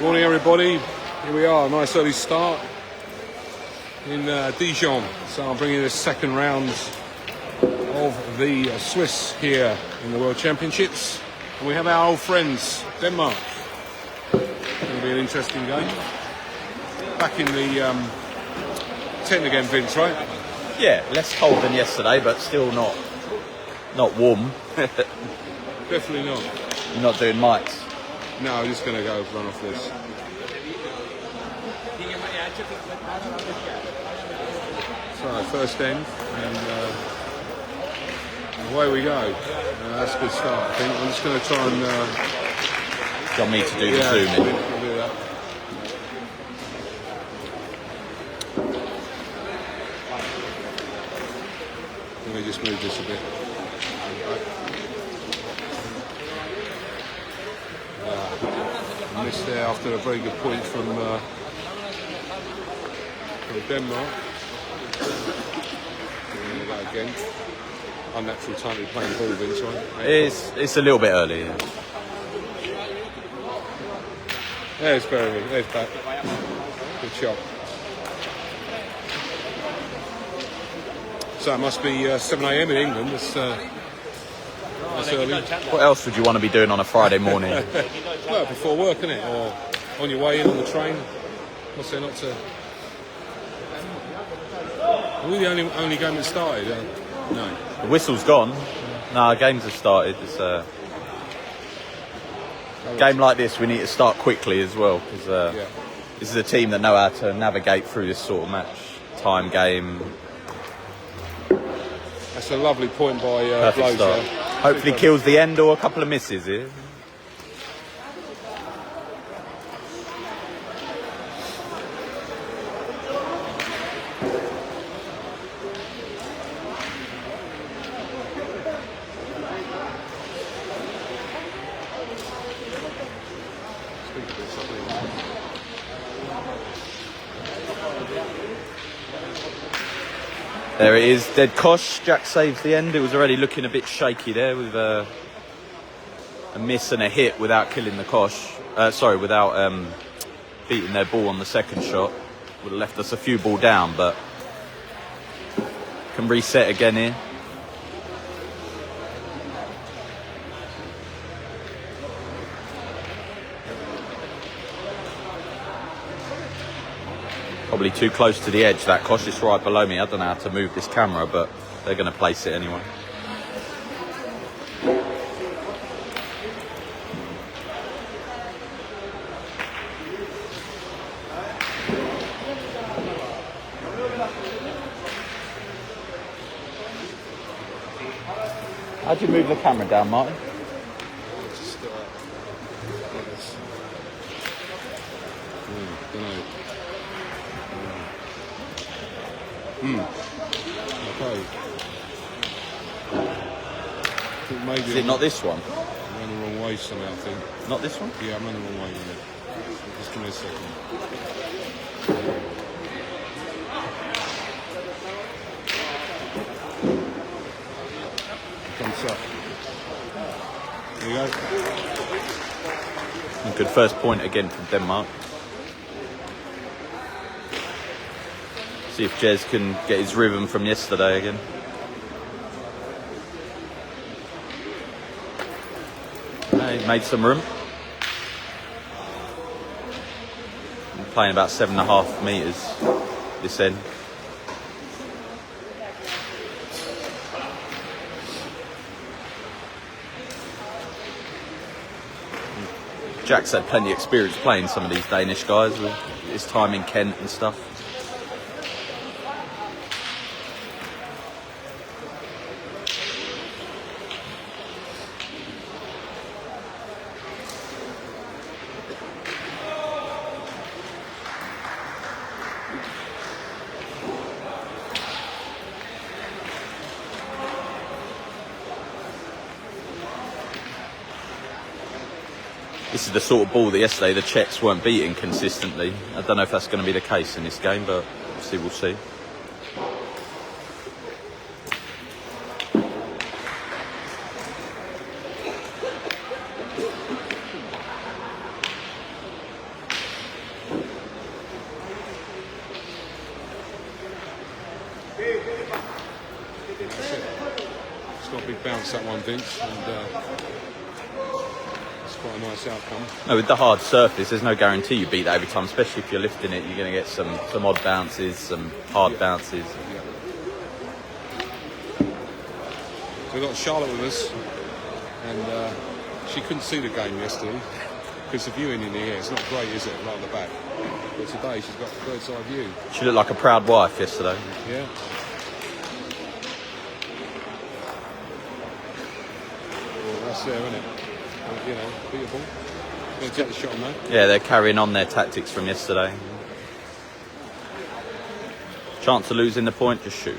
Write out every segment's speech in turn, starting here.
Morning everybody, here we are, nice early start in Dijon. So I'm bringing the second round of the Swiss here in the World Championships. And we have our old friends, Denmark. It's going to be an interesting game. Back in the tent again, Vince, right? Yeah, less cold than yesterday, but still not warm. Definitely not. You're not doing mics. No, I'm just going to go run off this. So, first end, and away we go. That's a good start, I think. I'm just going to try and... Do you want me to do the zoom in? I'll do that. Let me just move this a bit. Missed there after a very good point from Denmark. That again. Unnatural time to be playing ball, Vince, right? It's a little bit early. Yeah. There's Berry. There's back. Good shot. So it must be 7 a.m. in England. That's early. What else would you want to be doing on a Friday morning? Well, before work, isn't it? Or on your way in on the train. What's there not to... Are we the only game that started? No. The whistle's gone. No, games have started. It's a game like this. We need to start quickly as well because this is a team that know how to navigate through this sort of match. Time game. That's a lovely point by Perfect start. Hopefully kills the end or a couple of misses here. There it is, dead Kosh. Jack saves the end. It was already looking a bit shaky there with a miss and a hit without killing the Kosh. Without beating their ball on the second shot. Would have left us a few ball down, but can reset again here. Probably too close to the edge, that Kosh is right below me. I don't know how to move this camera, but they're going to place it anyway. How'd you move the camera down, Martin? Okay. Maybe is it not this one? I'm running the wrong way somehow, I think. Not this one? Yeah, I'm running the wrong way. Just give me a second. Comes up. There you go. And good first point again from Denmark. See if Jez can get his rhythm from yesterday again. He made some room. I'm playing about 7.5 metres this end. Jack's had plenty of experience playing some of these Danish guys with his time in Kent and stuff. This is the sort of ball that yesterday the Czechs weren't beating consistently. I don't know if that's going to be the case in this game, but obviously we'll see. bounce that one, Vince, and it's quite a nice outcome. No, with the hard surface, there's no guarantee you beat that every time, especially if you're lifting it. You're going to get some odd bounces, some hard bounces. Yeah. So we've got Charlotte with us, and she couldn't see the game yesterday because the viewing in the air is not great, is it, right at the back? But today she's got a bird's eye view. She looked like a proud wife yesterday. Yeah. Well, that's there, isn't it? You know, beatable. Going to take the shot on that. Yeah, they're carrying on their tactics from yesterday. Chance of losing the point, just shoot.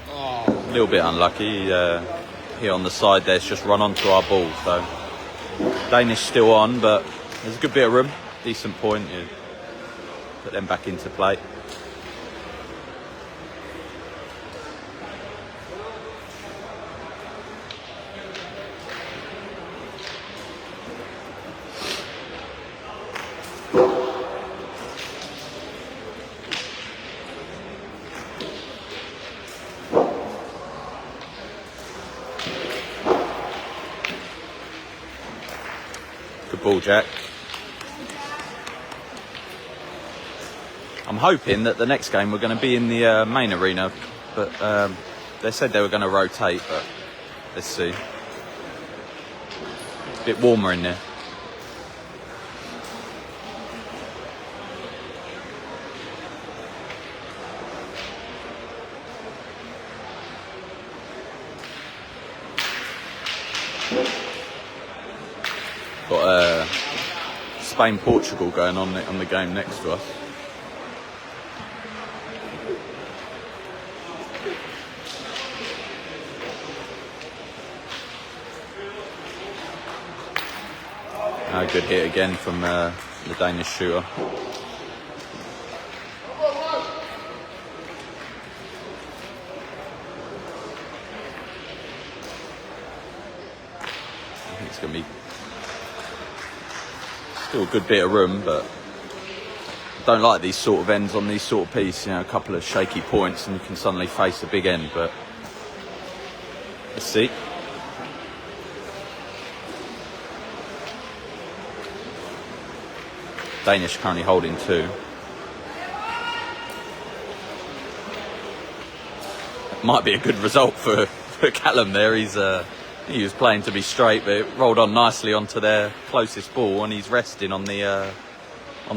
Oh. A little bit unlucky. Here on the side there's just run onto our ball, so Danish still on, but there's a good bit of room. Decent point. You put them back into play. Ball, Jack. I'm hoping that the next game we're going to be in the main arena, but they said they were going to rotate, but let's see. A bit warmer in there. Got Spain-Portugal going on the game next to us. Good hit again from the Danish shooter. I think it's going to be still a good bit of room, but I don't like these sort of ends on these sort of piece. You know, a couple of shaky points and you can suddenly face a big end, but let's see. Danish currently holding 2. It might be a good result for Callum there. He was playing to be straight, but it rolled on nicely onto their closest ball, and he's resting on the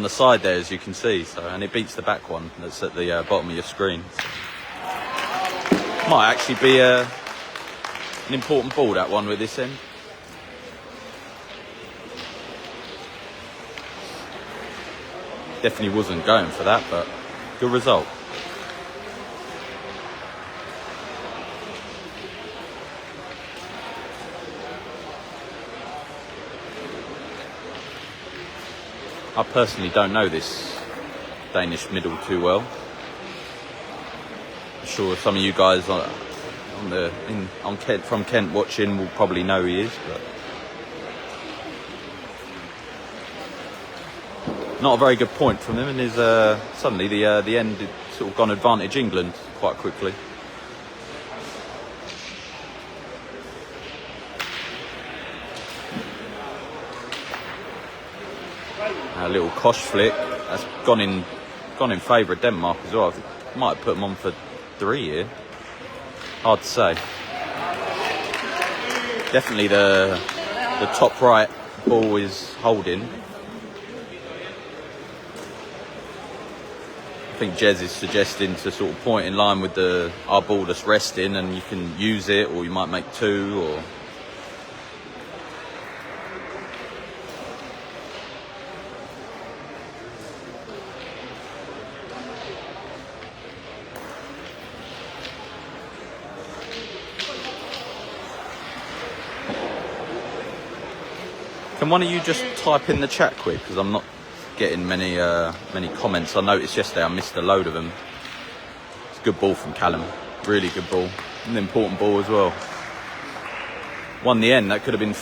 side there, as you can see. So, and it beats the back one that's at the bottom of your screen. So, might actually be an important ball, that one, with this end. Definitely wasn't going for that, but good result. I personally don't know this Danish middle too well. I'm sure some of you guys from Kent watching will probably know who he is, but not a very good point from him, and is suddenly the end sort of gone advantage England quite quickly. A little Kosh flick that's gone in favour of Denmark as well. Might have put them on for 3 here. Hard to say. Definitely the top right ball is holding. I think Jez is suggesting to sort of point in line with our ball that's resting, and you can use it, or you might make 2, or can one of you just type in the chat quick, because I'm not getting many comments. I noticed yesterday I missed a load of them. It's a good ball from Callum, really good ball, an important ball as well. Won the end. That could have been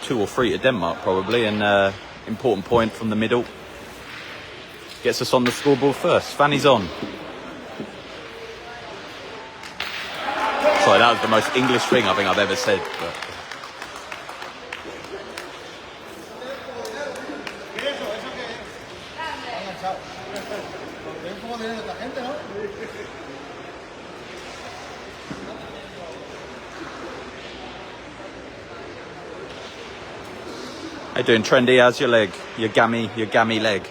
2 or 3 to Denmark probably, and important point from the middle. Gets us on the scoreboard first. Fanny's on. Sorry, that was the most English thing I think I've ever said. But... How you doing, Trendy? How's your leg? Your gammy leg?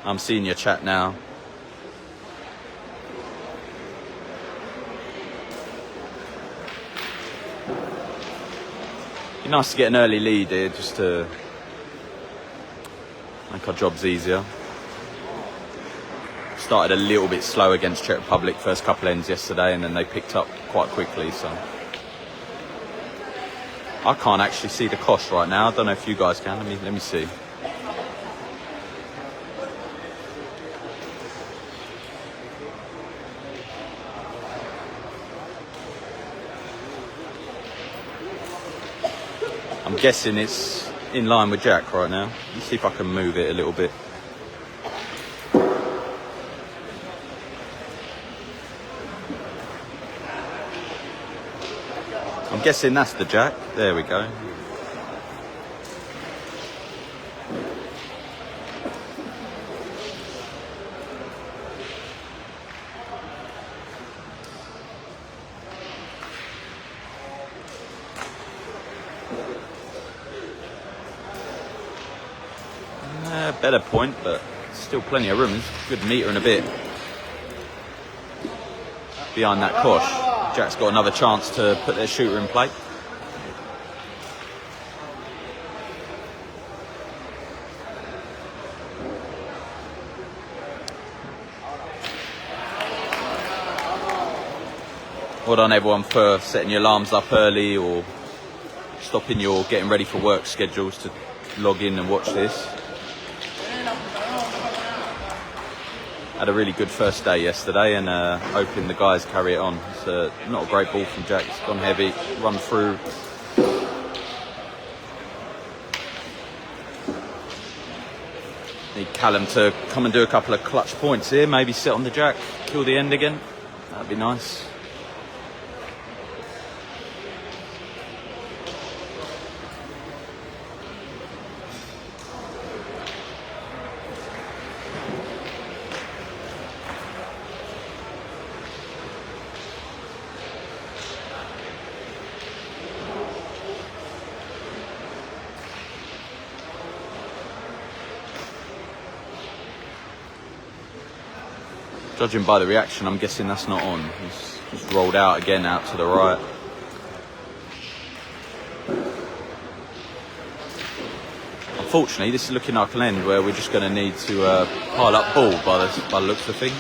I'm seeing your chat now. Be nice to get an early lead here, just to make our jobs easier. Started a little bit slow against Czech Republic first couple ends yesterday, and then they picked up quite quickly. So I can't actually see the cosh right now. I don't know if you guys can. Let me see. I'm guessing it's in line with Jack right now. Let's see if I can move it a little bit. I'm guessing that's the Jack. There we go. Better point, but still plenty of room. It's a good metre and a bit behind that cosh. Jack's got another chance to put their shooter in play. Well done everyone for setting your alarms up early or stopping your getting ready for work schedules to log in and watch this. Had a really good first day yesterday, and hoping the guys carry it on. It's not a great ball from Jack. It's gone heavy, run through. Need Callum to come and do a couple of clutch points here. Maybe sit on the Jack, kill the end again. That'd be nice. Judging by the reaction, I'm guessing that's not on. It's just rolled out again, out to the right. Unfortunately, this is looking like an end where we're just going to need to pile up ball by the looks of things.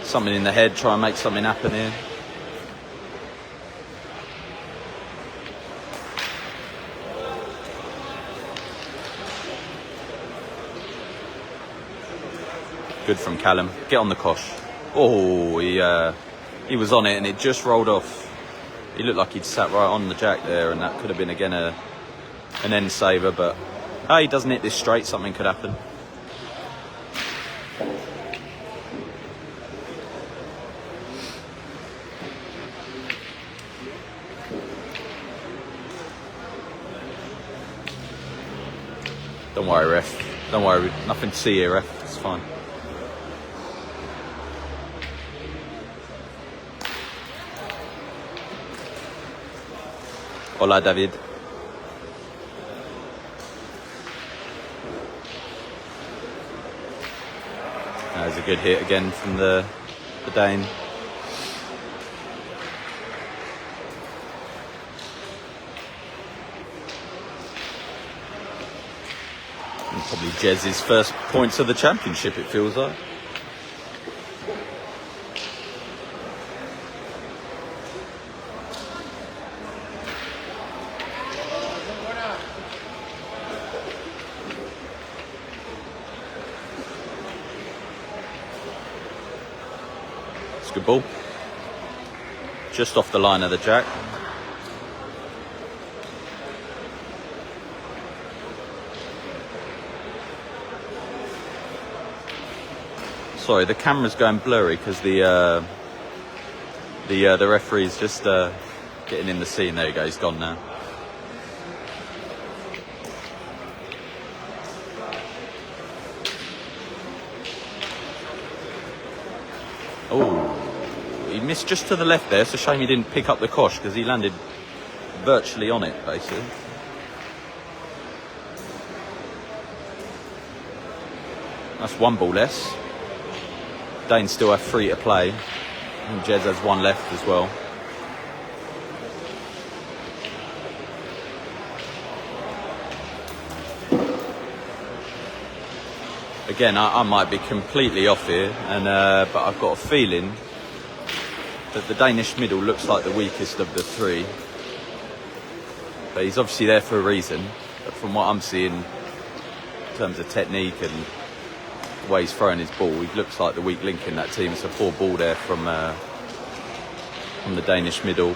Something in the head, try and make something happen here. Good from Callum. Get on the cosh. Oh, he was on it and it just rolled off. He looked like he'd sat right on the Jack there, and that could have been again an end saver, but he doesn't hit this straight, something could happen. Don't worry, ref. Don't worry, nothing to see here, ref. It's fine. Hola, David. That was a good hit again from the Dane. And probably Jez's first points of the championship, it feels like. It's a good ball. Just off the line of the jack. Sorry, the camera's going blurry because the referee's just getting in the scene. There you go, he's gone now. Oh, he missed just to the left there. It's a shame he didn't pick up the kosh because he landed virtually on it, basically. That's one ball less. Danes still have 3 to play. And Jez has 1 left as well. Again, I might be completely off here, but I've got a feeling that the Danish middle looks like the weakest of the 3. But he's obviously there for a reason. But from what I'm seeing in terms of technique and the way he's throwing his ball, he looks like the weak link in that team. It's a poor ball there from the Danish middle.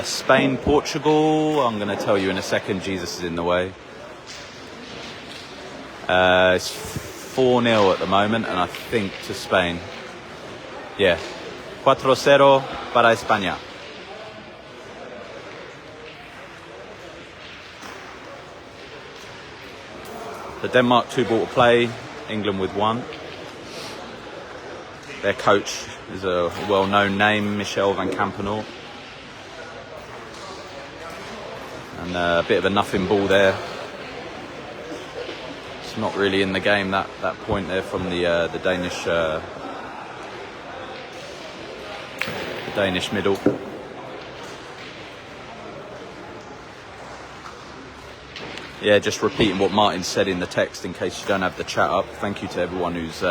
Spain, Portugal. I'm going to tell you in a second. Jesus is in the way. It's 4-0 at the moment, and I think to Spain. Yeah, 4-0 para España. The Denmark 2 ball to play, England with 1. Their coach is a well-known name, Michel van Campenort. And a bit of a nothing ball there. It's not really in the game, that point there from the Danish middle. Yeah, just repeating what Martin said in the text in case you don't have the chat up. Thank you to everyone who's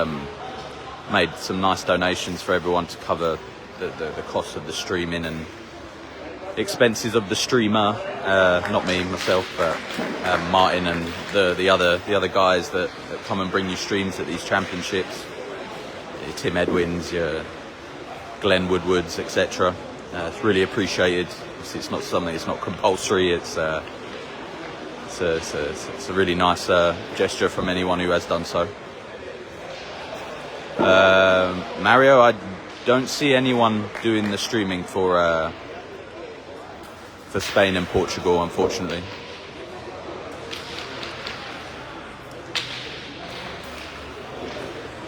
made some nice donations for everyone to cover the cost of the streaming and expenses of the streamer. Not me, myself, but Martin and the other guys that come and bring you streams at these championships. Your Tim Edwins, your Glenn Woodwards, etc. It's really appreciated. It's not something. It's not compulsory. It's a really nice gesture from anyone who has done so. Mario, I don't see anyone doing the streaming for Spain and Portugal, unfortunately.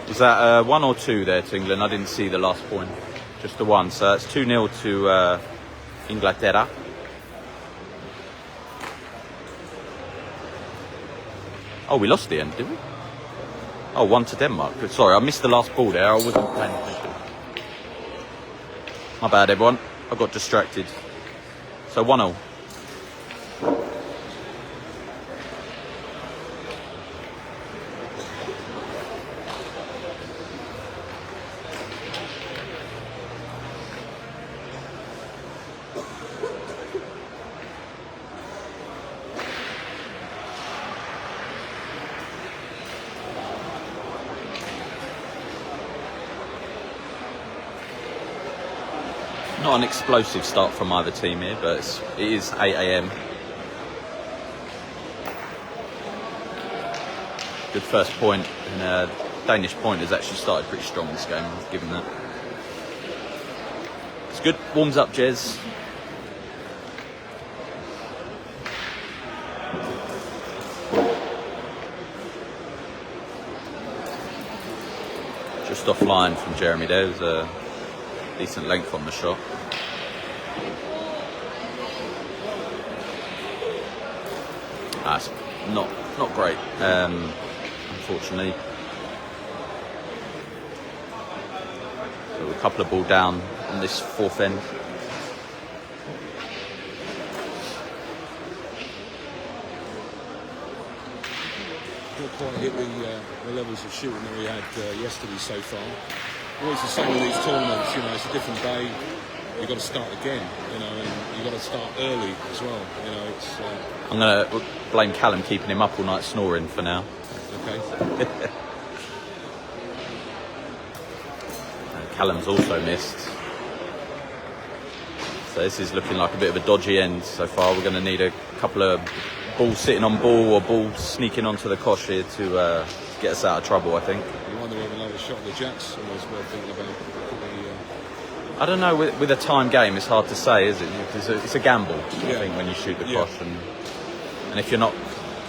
Was that 1 or 2 there to England? I didn't see the last point. Just the 1. So that's 2-0 to Inglaterra. Oh, we lost the end, did we? Oh, 1 to Denmark. Sorry, I missed the last ball there. I wasn't paying attention. My bad, everyone. I got distracted. So 1-0. Not an explosive start from either team here, but it is 8 AM. Good first point, and Danish point has actually started pretty strong this game, given that. It's good, warms up Jez. Just offline from Jeremy there, there's a decent length on the shot. That's not great, unfortunately. So a couple of ball down on this 4th end. Not quite hit the levels of shooting that we had yesterday so far. Always the same in these tournaments, you know, it's a different day. You've got to start again, you know, and you've got to start early as well, you know. It's. I'm going to blame Callum keeping him up all night snoring for now. Okay. Callum's also missed. So this is looking like a bit of a dodgy end so far. We're going to need a couple of balls sitting on ball or balls sneaking onto the kosh here to get us out of trouble, I think. You wonder whether another shot of the jacks almost worth thinking about. I don't know, with a time game it's hard to say, is it? It's a gamble, I think, when you shoot the kosh. And if you're not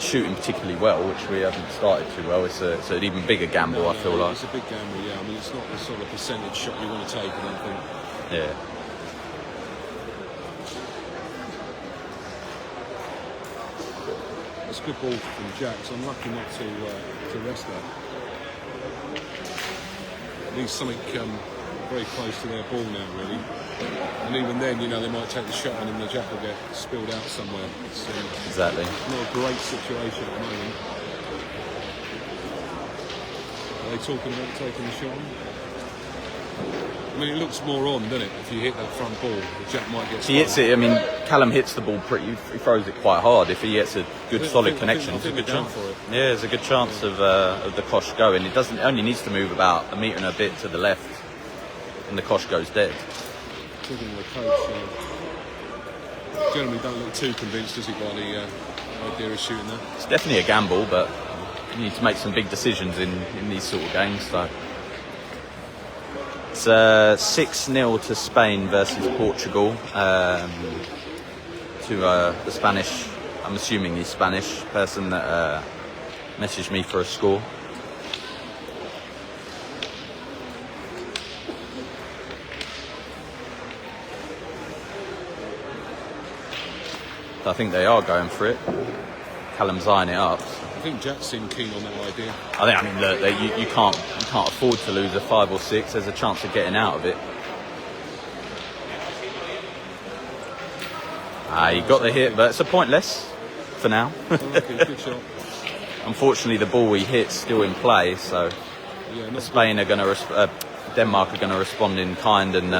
shooting particularly well, which we haven't started too well, it's an even bigger gamble, I feel like. It's a big gamble, yeah. I mean, it's not the sort of percentage shot you want to take, I don't think. Yeah. It's a good ball from Jacks. I'm lucky not to rest that. Needs something very close to their ball now, really. And even then, you know, they might take the shot on and the jack will get spilled out somewhere. It's exactly. not a great situation at the moment. Are they talking about taking the shot on? I mean, it looks more on, doesn't it? If you hit that front ball, the jack might get. He hits it. I mean, Callum hits the ball he throws it quite hard. If he gets a good solid connection, it's a good chance. Yeah, there's a good chance of the kosh going. It only needs to move about a metre and a bit to the left, and the kosh goes dead. Talking to the coach, generally don't look too convinced, does he, by the idea of shooting that? It's definitely a gamble, but you need to make some big decisions in these sort of games. So it's 6-0 to Spain versus Portugal. To the Spanish, I'm assuming he's Spanish, person that messaged me for a score. I think they are going for it. Callum's eyeing it up. I think Jack seemed keen on that idea. I mean, look, you can't afford to lose a 5 or 6. There's a chance of getting out of it. He got the hit, but it's a pointless for now. Okay, good shot. Unfortunately, the ball he hit's still in play, so Spain are going to Denmark are going to respond in kind and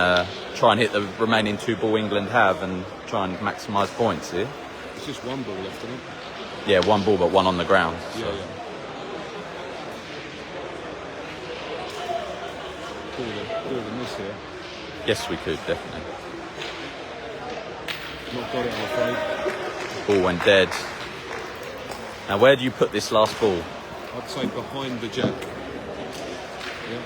try and hit the remaining 2 ball England have and try and maximise points here. It's just 1 ball left, isn't it? Yeah, 1 ball, but 1 on the ground. So. Yeah. Could have missed here. Yes, we could, definitely. Not got it, I'm afraid. Ball went dead. Now, where do you put this last ball? I'd say behind the jack. Yeah.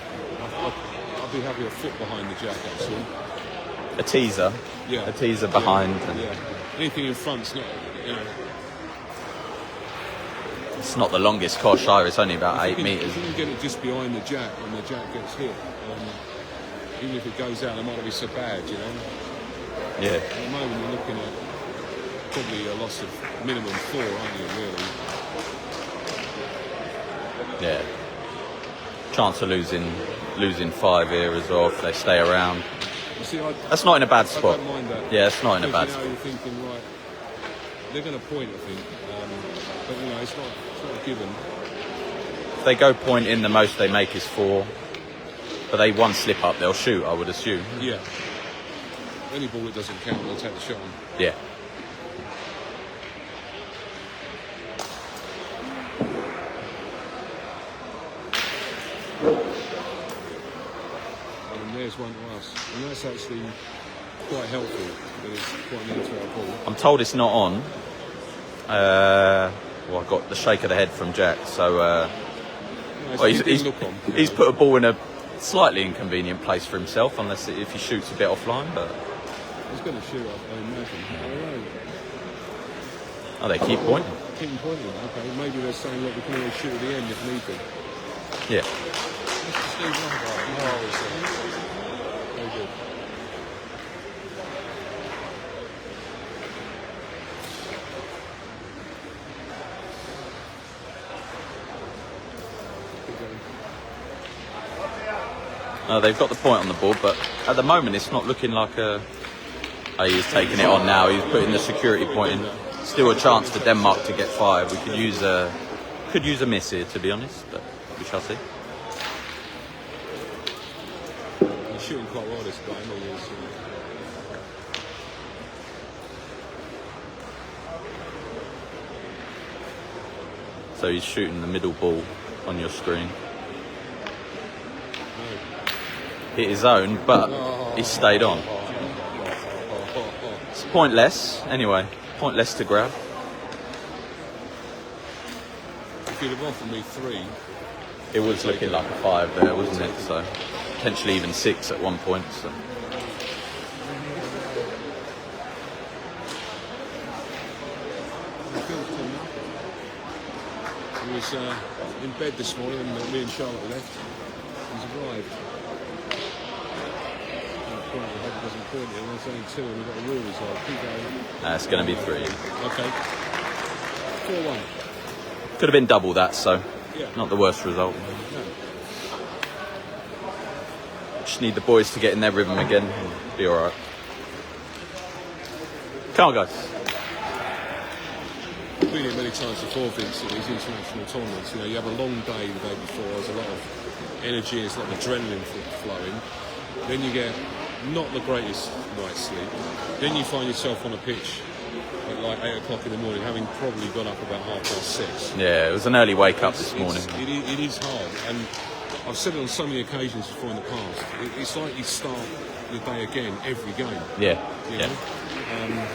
I'd be happy a foot behind the jack, actually. A teaser? Yeah. A teaser behind. Yeah. Anything in front's not, you know. It's not the longest kosh either, it's only about 8 metres. If you can get it just behind the jack and the jack gets hit, even if it goes out, it might not be so bad, you know. Yeah. At the moment, you're looking at probably a loss of minimum 4, aren't you, really? Yeah. Chance of losing 5 here as well if they stay around. You see, that's not in a bad spot. I don't mind that. Yeah, it's not in a bad spot. spot. You're thinking, right, they're going to point, I think. But, you know, it's not a given. If they go point in, the most they make is 4. But they 1 slip up, they'll shoot, I would assume. Yeah. Any ball that doesn't count, they'll take the shot on. Yeah. And there's one to us. And that's actually quite helpful, but it's quite near to our ball. I'm told it's not on. Well, I got the shake of the head from Jack, so he's put a ball in a slightly inconvenient place for himself, unless if he shoots a bit offline. But he's going to shoot, I imagine. Oh, they keep pointing. Keep pointing. Okay, maybe they're saying, look, we can always shoot at the end if need be. Yeah. Very good. They've got the point on the board, but at the moment it's not looking like a... Oh, he's taking it on now. He's putting the security point in. Still a chance for Denmark to get 5. We could use a miss here, to be honest, but we shall see. He's shooting quite well this game. So he's shooting the middle ball on your screen. hit his own, but he stayed on. It's pointless, anyway. Pointless to grab. If you'd have offered me 3, It was looking like a 5 there, wasn't it? So potentially even 6 at one point. So. He was in bed this morning when me and Charlotte left. He's arrived. I hope it doesn't point it. There's only 2 and we've got a rule as well. Keep going. It's going to be 3. Okay. 4-1. Could have been double that, so Yeah. not the worst result. No. Just need the boys to get in their rhythm again and be alright. Come on, guys. I've been here many times before, Vince, at these international tournaments. You know, you have a long day the day before, there's a lot of energy, there's a lot of adrenaline flowing. Then you get not the greatest night's sleep. Then you find yourself on a pitch at like 8 o'clock in the morning, having probably got up about 6:30. Yeah, it was an early wake up this morning. It is hard, and I've said it on so many occasions before in the past. It's like you start the day again every game. Yeah, You yeah. know?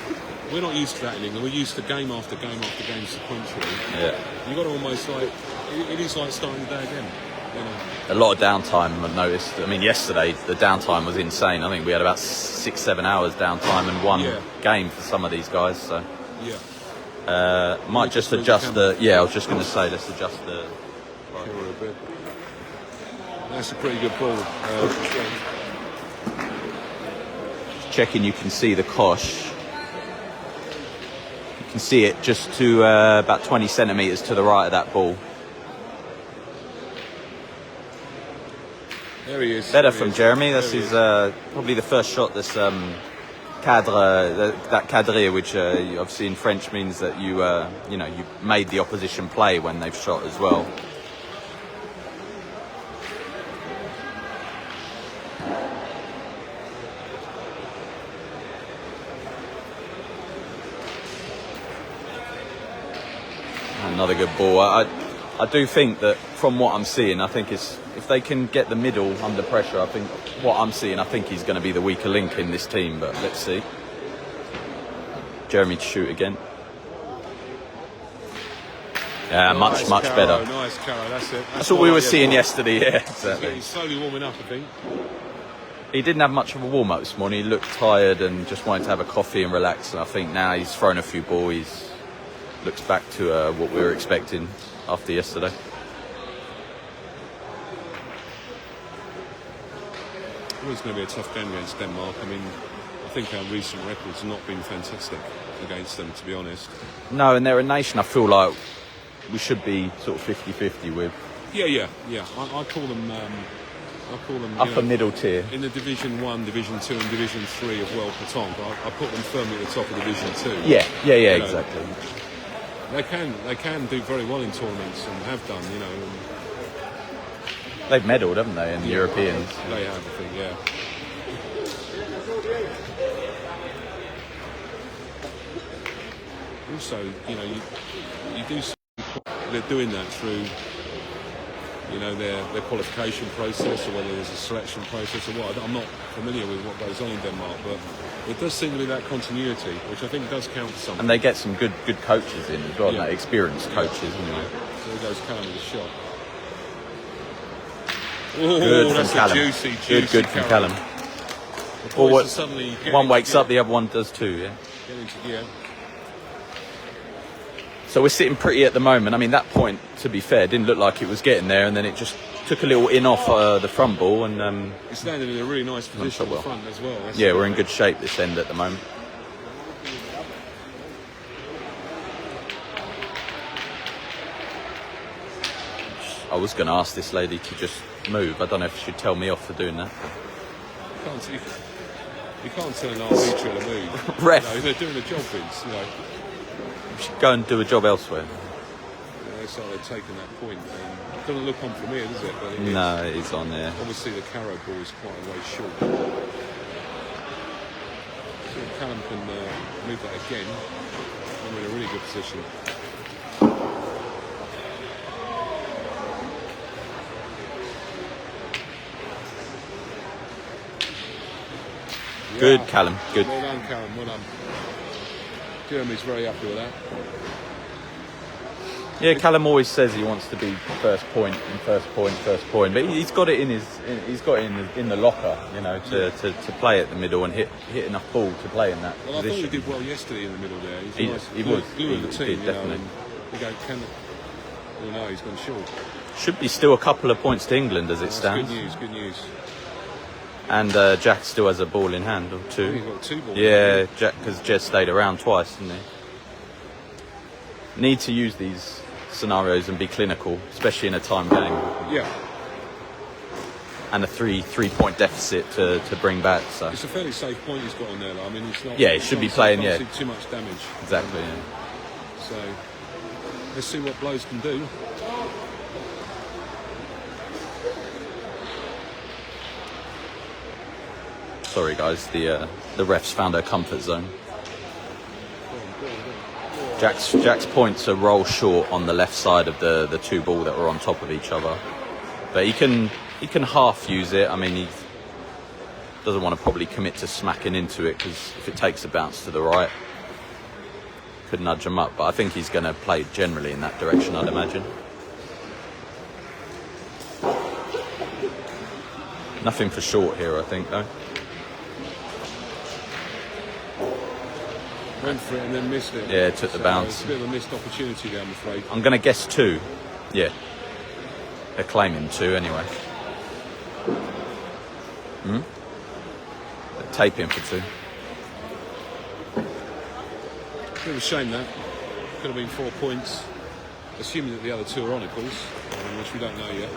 We're not used to that in England. We're used to game after game after game sequentially. Yeah. You've got to almost like, it is like starting the day again. You know? A lot of downtime, I've noticed. I mean, yesterday the downtime was insane. I think we had about 6-7 hours downtime and one game for some of these guys. So Yeah. might just adjust the. Yeah, I was just going to say, let's adjust the. Camera a bit. That's a pretty good ball. Checking, you can see the kosh. You can see it just to about 20 centimetres to the right of that ball. There he is. Better from Jeremy. This is probably the first shot that's cadre, that cadre, which obviously in French means that you made the opposition play when they've shot as well. Another good ball. I do think that from what I'm seeing, I think it's, if they can get the middle under pressure, I think what I'm seeing, I think he's going to be the weaker link in this team, but let's see. Jeremy to shoot again. Yeah, much better. Nice Caro, that's it. That's what we were seeing yesterday, yeah, exactly. He's slowly warming up, I think. He didn't have much of a warm-up this morning. He looked tired and just wanted to have a coffee and relax, and I think now he's thrown a few balls. He's looks back to what we were expecting after yesterday. Well, it's going to be a tough game against Denmark. I mean, I think our recent records have not been fantastic against them, to be honest. No, and they're a nation I feel like we should be sort of 50-50 with. Yeah. I call them Upper middle tier. in the Division 1, Division 2 and Division 3 of World Petanque. I put them firmly at the top of Division 2. Yeah, You know, exactly. They can do very well in tournaments and have done, you know. They've medalled, haven't they, in the Europeans? They have, I think, yeah. Also, you know, you do see they're doing that through, you know, their qualification process, or whether there's a selection process or what. I'm not familiar with what goes on in Denmark, but it does seem to be that continuity, which I think does count for something. And they get some good coaches in as well, like experienced coaches. Anyway. So there goes Callum with a shot. Good from that's Callum. a juicy Good from Callum. Well, suddenly one wakes up, the other one does too, yeah. So we're sitting pretty at the moment. I mean, that point, to be fair, didn't look like it was getting there, and then it just took a little in off the front ball. And it's landed in a really nice position at the front as well. Yeah, we're in good shape this end at the moment. I was going to ask this lady to just move. I don't know if she'd tell me off for doing that. You can't tell an arbiter to move. Ref. You know, they're doing a job, Vince. You know. We should go and do a job elsewhere. They started taking that point. It doesn't look on from here, does it? But No, it is on there. Obviously, the Caro ball is quite a way short. So if Callum can move that again, then we're in a really good position. Good, Callum. Good. Well done, Callum. Well done. Jeremy's very happy with that. Yeah, Callum always says he wants to be first point, but he's got it in in the locker, you know, to play at the middle and hit enough ball to play in that position. I thought he did well yesterday in the middle there. He's he was glue of the team, did, definitely. No, he's gone short. Should be still a couple of points to England as it stands. Good news. And Jack still has a ball in hand, or two. Oh, he's got 2 balls. Yeah, Jack, because Jez stayed around twice, didn't he? Need to use these scenarios and be clinical, especially in a time game. Yeah. And a three-point deficit to bring back. So it's a fairly safe point he's got on there, though. I mean, it's not. Yeah, he should be playing. Yeah. Too much damage. Exactly. Yeah. So let's see what blows can do. Sorry, guys. The refs found their comfort zone. Jack's points are roll short on the left side of the 2 ball that were on top of each other, but he can half use it. I mean, he doesn't want to probably commit to smacking into it, because if it takes a bounce to the right, could nudge him up. But I think he's going to play generally in that direction, I'd imagine. Nothing for short here, I think, though. Went for it and then missed it. Yeah, took the bounce. It's a bit of a missed opportunity there, I'm afraid. I'm going to guess 2. Yeah. They're claiming 2 anyway. They're taping for 2. Bit of a shame that. Could have been 4 points. Assuming that the other 2 are on, of course, which we don't know yet.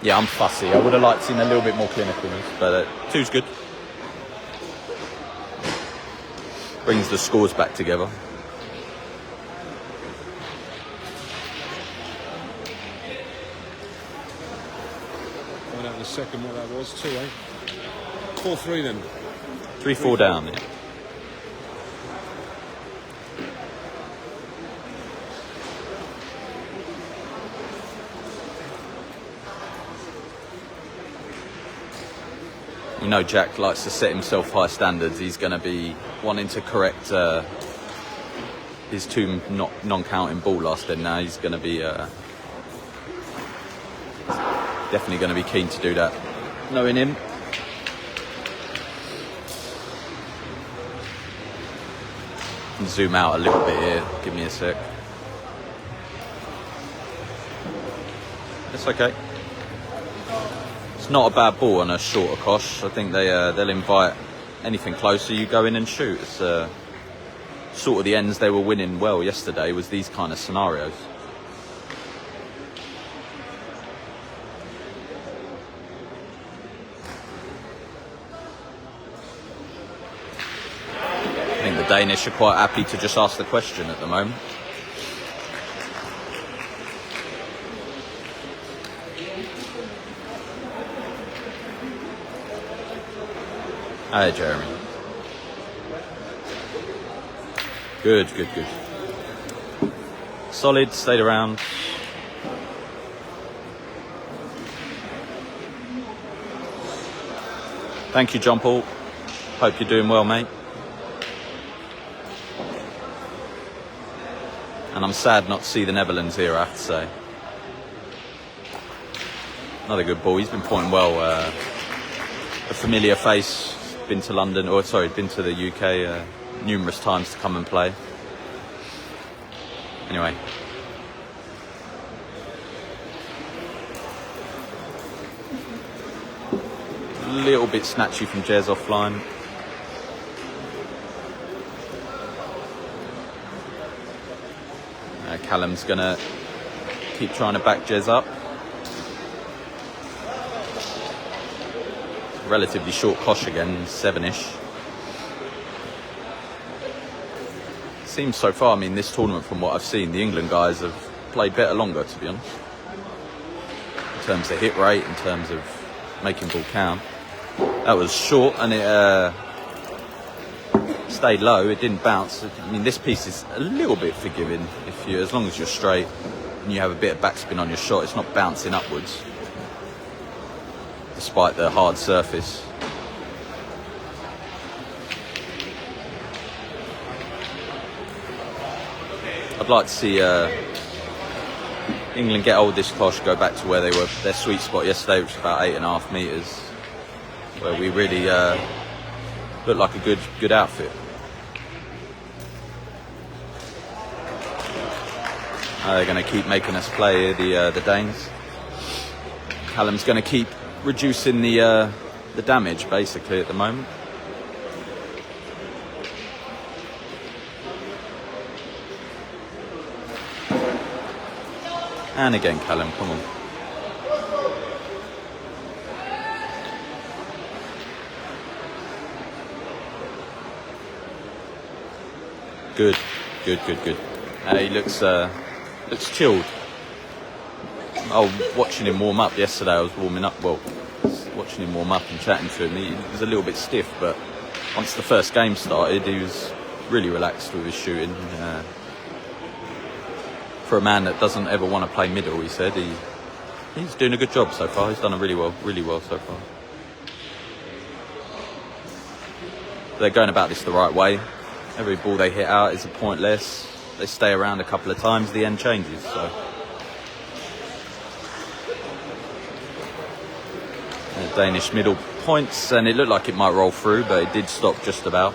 Yeah, I'm fussy. I would have liked seen a little bit more clinicalness, but 2's good. Brings the scores back together. Find out in a second what that was. 2, eh? 4-3 then. 3-4 down. Yeah. You know, Jack likes to set himself high standards. He's going to be wanting to correct his 2 non-counting ball last end. Now he's going to be definitely going to be keen to do that, knowing him. Zoom out a little bit here. Give me a sec. It's okay. Not a bad ball on a shorter kosh. I think they'll invite anything closer. You go in and shoot. It's sort of the ends they were winning well yesterday, was these kind of scenarios. I think the Danish are quite happy to just ask the question at the moment. Hi, Jeremy. Good. Solid, stayed around. Thank you, John Paul. Hope you're doing well, mate. And I'm sad not to see the Netherlands here, I have to say. Another good ball. He's been pointing well. A familiar face. Been to London, been to the UK numerous times to come and play. Anyway. A little bit snatchy from Jez offline. Callum's going to keep trying to back Jez up. Relatively short kosh again, 7-ish. Seems so far, I mean, this tournament, from what I've seen, the England guys have played better longer, to be honest. In terms of hit rate, in terms of making ball count. That was short and it stayed low, it didn't bounce. I mean, this piece is a little bit forgiving, as long as you're straight. and you have a bit of backspin on your shot, it's not bouncing upwards, despite the hard surface. I'd like to see England get hold of this cosh, go back to where they were, their sweet spot yesterday, which was about 8.5 metres, where we really looked like a good outfit. They're going to keep making us play here, the Danes. Callum's going to keep reducing the damage, basically, at the moment. And again, Callum, come on. Good. He looks chilled. Watching him warm up yesterday, I was warming up, watching him warm up and chatting to him. He was a little bit stiff, but once the first game started, he was really relaxed with his shooting. For a man that doesn't ever want to play middle, he said, he's doing a good job so far. He's done really well so far. They're going about this the right way. Every ball they hit out is a point less. They stay around a couple of times, the end changes. So the Danish middle points, and it looked like it might roll through, but it did stop just about.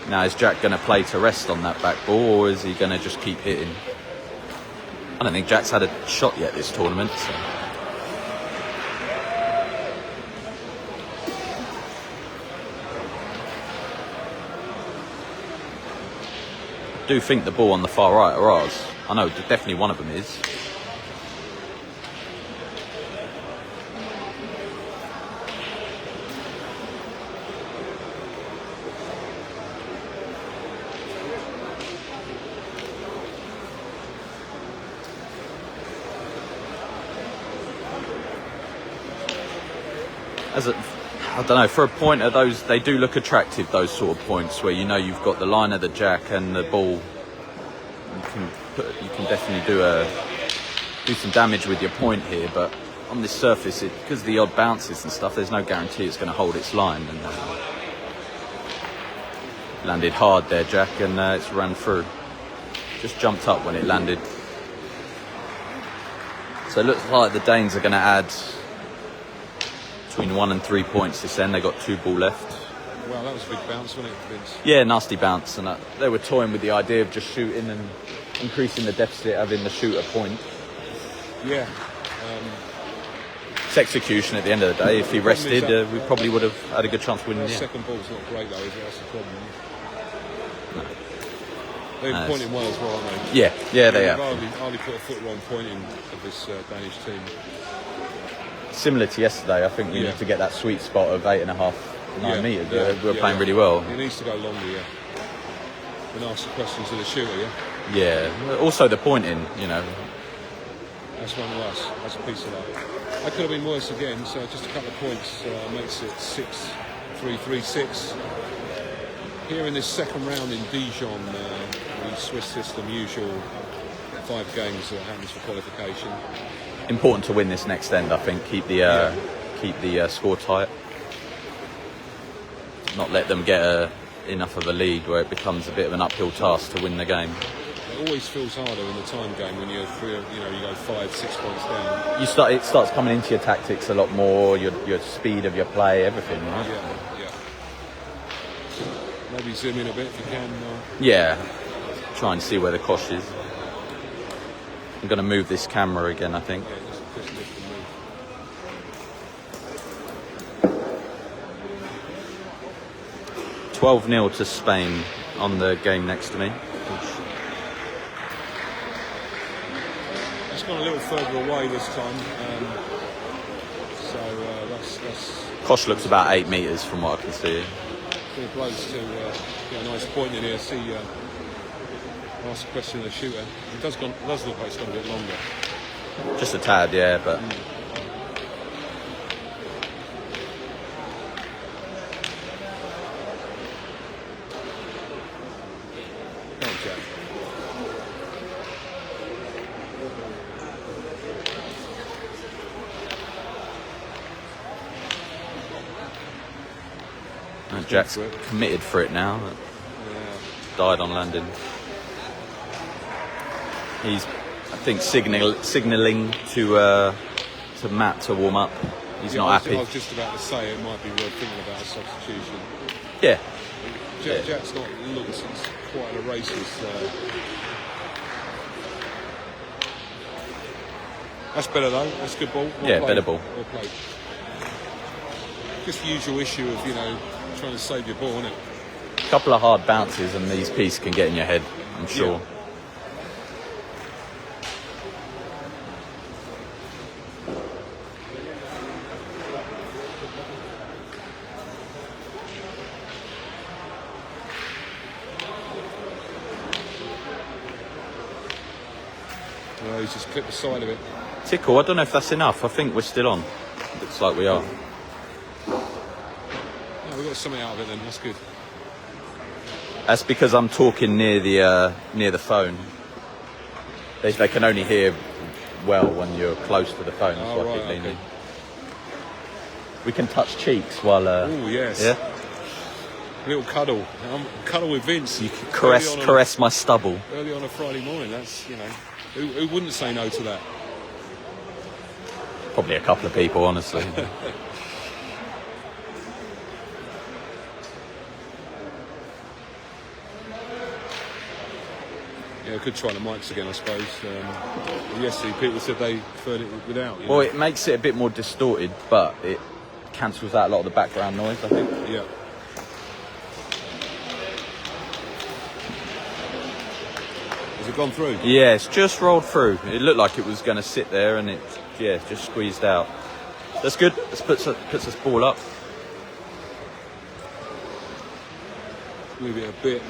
Now, is Jack going to play to rest on that back ball, or is he going to just keep hitting? I don't think Jack's had a shot yet this tournament. So. I do think the ball on the far right are ours. I know definitely one of them is. I don't know, for a pointer, they do look attractive, those sort of points where you know you've got the line of the jack and the ball. You can definitely do some damage with your point here, but on this surface, because of the odd bounces and stuff, there's no guarantee it's going to hold its line. And landed hard there, Jack, and it's run through. Just jumped up when it landed. So it looks like the Danes are going to add between 1 and 3 points this end. They got 2 ball left. Well, that was a big bounce, wasn't it, Vince? Yeah, nasty bounce, and they were toying with the idea of just shooting and increasing the deficit, having the shooter point. Yeah. It's execution at the end of the day. If he rested, we probably would have had a good chance of winning. The Yeah. second ball's not great though, is it? That's the problem. No. They're pointing well as well, aren't they? Yeah, they have. Hardly put a foot wrong pointing of this Danish team. Similar to yesterday, I think we need to get that sweet spot of 8.5 to 9 metres. We're playing really well. It needs to go longer, and ask the questions to the shooter, Yeah. Also the pointing, That's one of us. That's a piece of that. That could have been worse again, so just a couple of points makes it 6-3-3-6. Here in this second round in Dijon, the Swiss system, usual 5 games that happens for qualification. Important to win this next end, I think. Keep the score tight. Not let them get enough of a lead where it becomes a bit of an uphill task to win the game. It always feels harder in the time game when you're you go 5-6 points down. It starts coming into your tactics a lot more, your speed of your play, everything, right? Yeah. Maybe zoom in a bit if you can. Yeah. Try and see where the cosh is. I'm going to move this camera again, I think. Yeah, just lift and move. 12-0 to Spain on the game next to me. It's gone a little further away this time, so that's. Kosh looks about 8 metres from what I can see. Fair blows to get a nice point in here. See, ask a question of the shooter. It does look like it's gone a bit longer. Just a tad, yeah, but. Jack's committed for it now. Died on landing. He's, I think, signalling to Matt to warm up. He's not happy. I was just about to say it might be worth thinking about a substitution. Yeah. Jack's not looked since quite a racist. That's better though. That's good ball. Better ball. Well played. Just the usual issue of trying to save your ball, isn't it? A couple of hard bounces and these pieces can get in your head, I'm sure. Yeah. Well, he's just clipped the side of it. Tickle, I don't know if that's enough. I think we're still on. Looks like we are. Oh, we got something out of it then, that's good. That's because I'm talking near the phone. They can only hear well when you're close to the phone. That's why I keep leaning. We can touch cheeks while... oh, yes. Yeah? A little cuddle. Cuddle with Vince. You can caress my stubble. Early on a Friday morning, that's, who wouldn't say no to that? Probably a couple of people, honestly. Yeah, I could try the mics again, I suppose. Yesterday, people said they preferred it without. Well, it makes it a bit more distorted, but it cancels out a lot of the background noise, I think. Yeah. Has it gone through? Yeah, it's just rolled through. It looked like it was going to sit there, and it's just squeezed out. That's good. This puts us ball up. Move it a bit.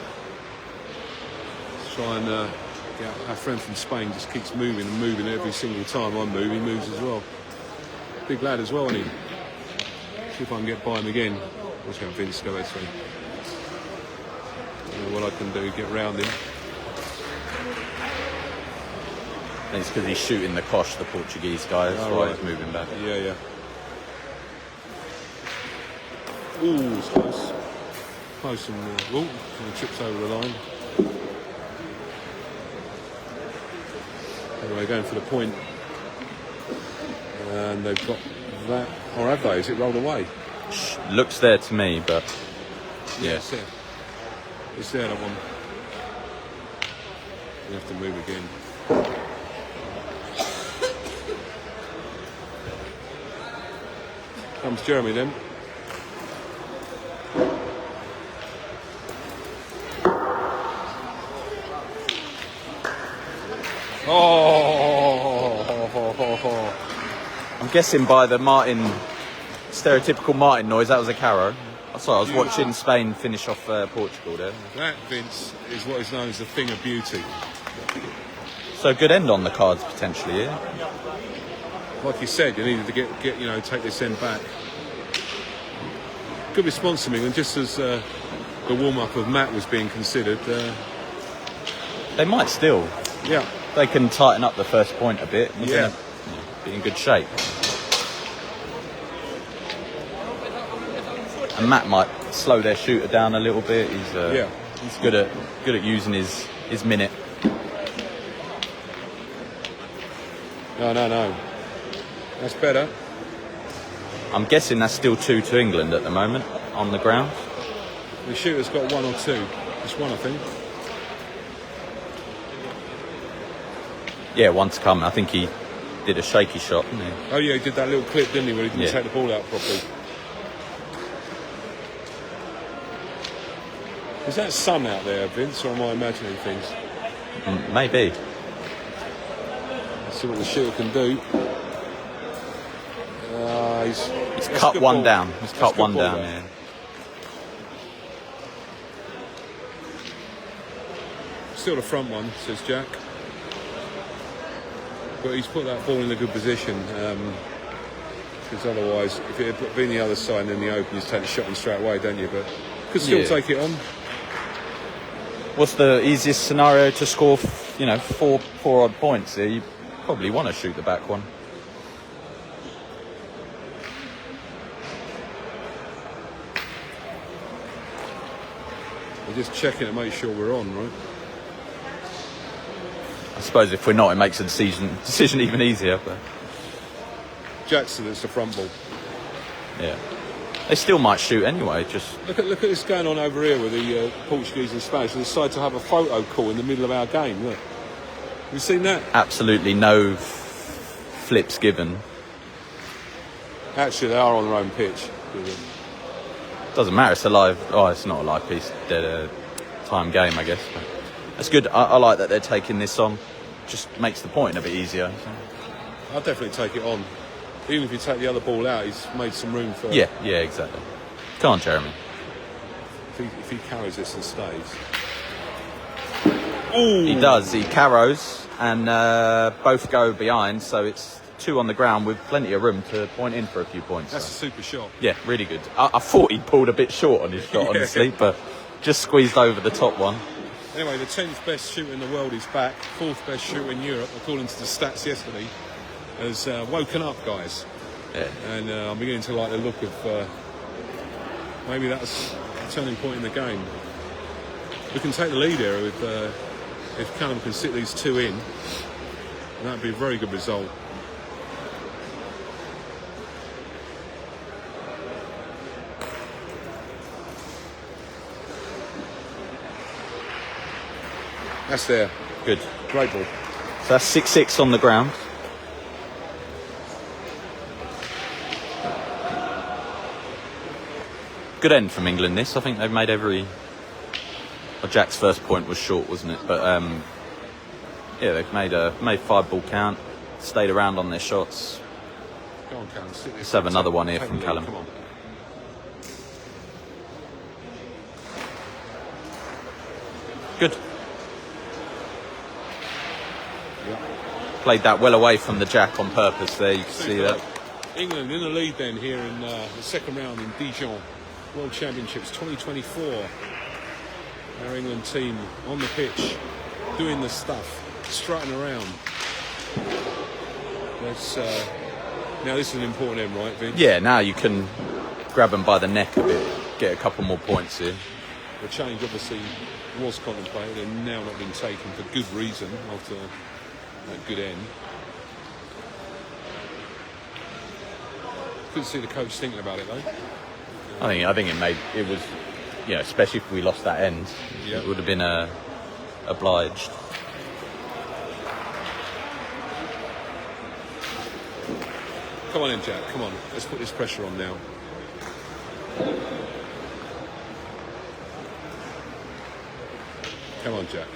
Let's try and get our friend from Spain just keeps moving and moving every single time I move. He moves as well. Big lad as well, isn't he? See if I can get by him again. Watch out, Vince, go ahead, sorry. I don't know what I can do, get round him. And it's because he's shooting the kosh, the Portuguese guy. That's why he's moving back. Yeah. Ooh, it's close. Close and trips over the line. Anyway, going for the point. And they've got that. Or have they? Is it rolled away? Looks there to me, but... Yeah. It's there. It's there, that one. You have to move again. Comes Jeremy then. Oh! I'm guessing by the stereotypical Martin noise, that was a carrow. Sorry, I was watching Spain finish off Portugal there. That, Vince, is what is known as the thing of beauty. So good end on the cards potentially, yeah? Like you said, you needed to get take this end back. Good response from England, just as the warm-up of Matt was being considered. They might still. Yeah. They can tighten up the first point a bit. We're Yeah. gonna be in good shape. And Matt might slow their shooter down a little bit. He's good at using his minute. No. That's better. I'm guessing that's still 2 to England at the moment on the ground. The shooter's got 1 or 2. Just one, I think. Yeah, 1 to come. I think he did a shaky shot, didn't he? Oh yeah, he did that little clip, didn't he, where he didn't take the ball out properly. Is that sun out there, Vince, or am I imagining things? Maybe. Let's see what the shooter can do. He's cut one down. He's cut one down, yeah. Still the front one, says Jack. But he's put that ball in a good position. Because otherwise, if it had been the other side and then the open, you just take the shot and straight away, don't you? But could still take it on. What's the easiest scenario to score? 4 odd points here. You probably want to shoot the back one. just checking to make sure we're on, right? I suppose if we're not, it makes the decision even easier. But Jackson, it's the front ball. yeah, they still might shoot anyway. Just Look at this going on over here with the Portuguese and Spanish. They decide to have a photo call in the middle of our game. Look, you seen that? absolutely no flips given. Actually, they are on their own pitch. Doesn't matter. It's a live. Oh, it's not a live piece. Dead time game, I guess. But that's good. I like that they're taking this on. Just makes the point a bit easier. I'll definitely take it on. Even if you take the other ball out, he's made some room for. Yeah, exactly. Come on, Jeremy. If he carries this and stays. Ooh. He does. He carrows and both go behind. So it's 2 on the ground with plenty of room to point in for a few points. That's a super shot. Yeah, really good. I thought he pulled a bit short on his shot, honestly, but just squeezed over the top one. Anyway, the 10th best shooter in the world is back. 4th best shooter in Europe, according to the stats yesterday, has woken up, guys. Yeah. And I'm beginning to like the look of maybe that's a turning point in the game. We can take the lead here if Callum can sit these 2 in. And that would be a very good result. That's there. Good. Great ball. So that's 6-6 on the ground. Good end from England, this. I think they've made every... Well, Jack's first point was short, wasn't it? But, yeah, they've made 5-ball count, stayed around on their shots. Go on, Callum. Let's have another one here from Callum. Come on. Good. Played that well away from the jack on purpose there, you can see that. England in the lead then here in the second round in Dijon World Championships 2024. Our England team on the pitch, doing the stuff, strutting around. Let's, now this is an important end, right, Vin? Yeah, now you can grab them by the neck a bit, get a couple more points here. The change obviously was contemplated and now not been taken for good reason after that good end. Good to see the coach thinking about it though. I think it was, yeah, especially if we lost that end, Yeah. it would have been obliged. Come on in, Jack, come on. Let's put this pressure on now. Come on, Jack.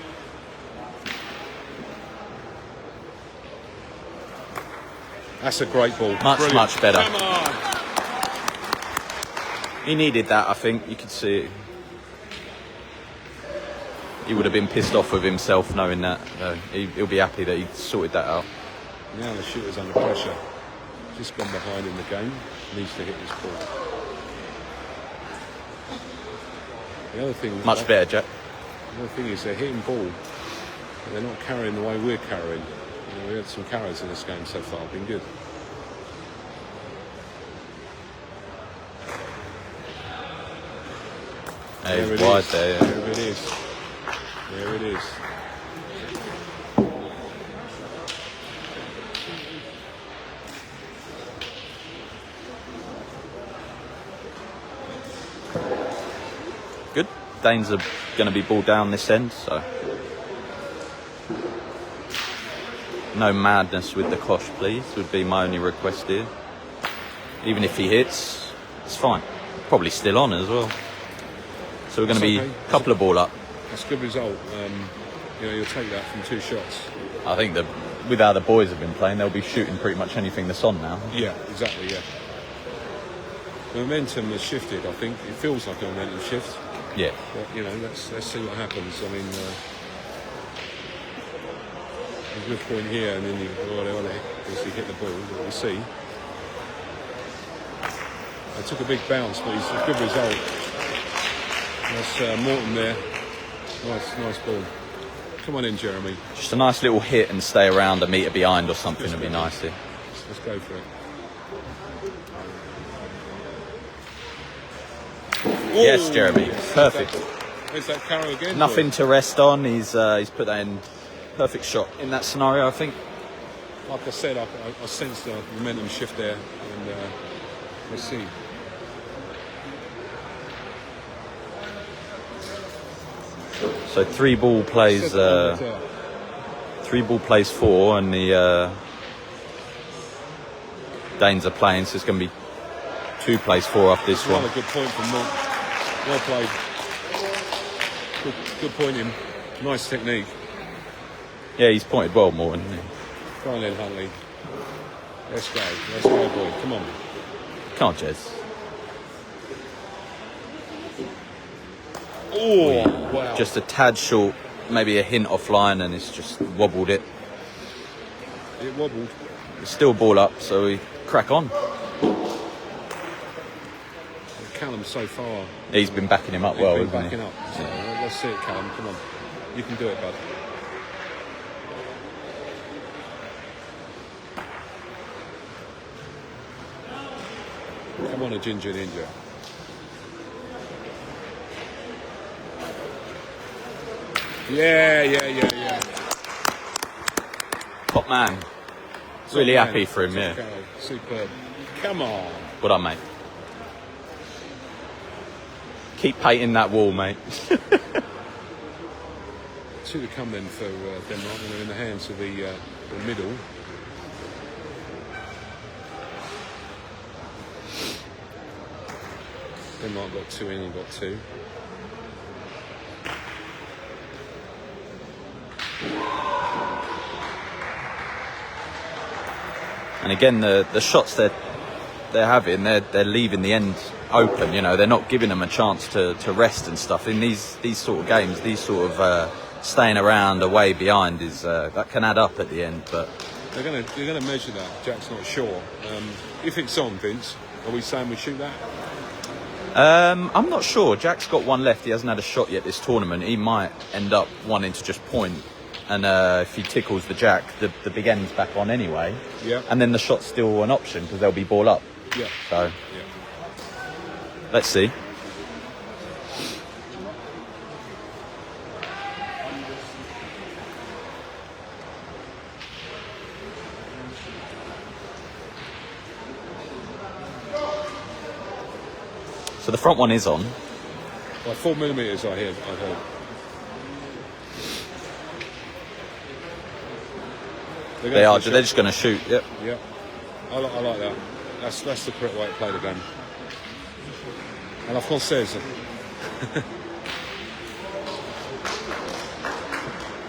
That's a great ball. Much, much better. Come on. He needed that, I think. You could see it. He would have been pissed off with himself knowing that. He'll be happy that he sorted that out. Now the shooter's under pressure. Just gone behind in the game. Needs to hit this ball. The other thing... Much better, Jack. The other thing is they're hitting ball, but they're not carrying the way we're carrying. You know, we had some carries in this game so far. Been good. Yeah, he's wide there. Yeah. There it is. There it is. Good. Danes are going to be ball down this end, so no madness with the Kosh, please, would be my only request here. Even if he hits, it's fine. Probably still on as well. So we're going to be a couple of ball up. That's a good result. You know, you'll take that from 2 shots. I think that with how the boys have been playing, they'll be shooting pretty much anything that's on now. Yeah, exactly, yeah. The momentum has shifted, I think. It feels like a momentum shift. Yeah. But, you know, let's see what happens. I mean, there's a good point here, and then they obviously hit the ball, but we'll see. I took a big bounce, but it's a good result. That's Morton there. Nice ball. Come on in, Jeremy. Just a nice little hit and stay around a metre behind or something would be nice here. Let's go for it. Yes, Jeremy. Perfect. There's that Carrow again. Nothing to rest on. He's put that in. Perfect shot in that scenario, I think. Like I said, I sensed the momentum shift there, and let's see. So 3 ball plays 4, and the Danes are playing, so it's going to be 2 plays 4 off this one. Another good point from Monk. Well played. Good pointing. Nice technique. Yeah, he's pointed well, Morton. Go on then, Huntley. Let's go, boy. Come on. Come on, Jez. Oh, wow. Just a tad short, maybe a hint offline, and it's just wobbled it. It wobbled. It's still ball up, so we crack on. Callum so far. He's been backing him up well, He's been hasn't he? backing up. So let's see it, Callum. Come on. You can do it, bud. Come on, a ginger ninja. Yeah. Top man. Really happy for him, yeah. Superb. Come on. Well done, mate. Keep painting that wall, mate. 2 to come then for Denmark, and they're in the hands of the middle. Denmark got 2 in, and got 2. And again, the shots they're having, they're leaving the end open. You know, they're not giving them a chance to rest and stuff. In these sort of games, these sort of staying around away behind is that can add up at the end. But they're going to measure that. Jack's not sure. If it's on, Vince, are we saying we shoot that? I'm not sure. Jack's got 1 left. He hasn't had a shot yet this tournament. He might end up wanting to just point. And if he tickles the jack, the big end's back on anyway. Yeah. And then the shot's still an option because they'll be ball up. Yeah. So, yeah. Let's see. So the front one is on. By 4 millimetres, I've heard. They are. They're just going to shoot. Yep. Yeah. I like that. That's the correct way to play the game. À la française.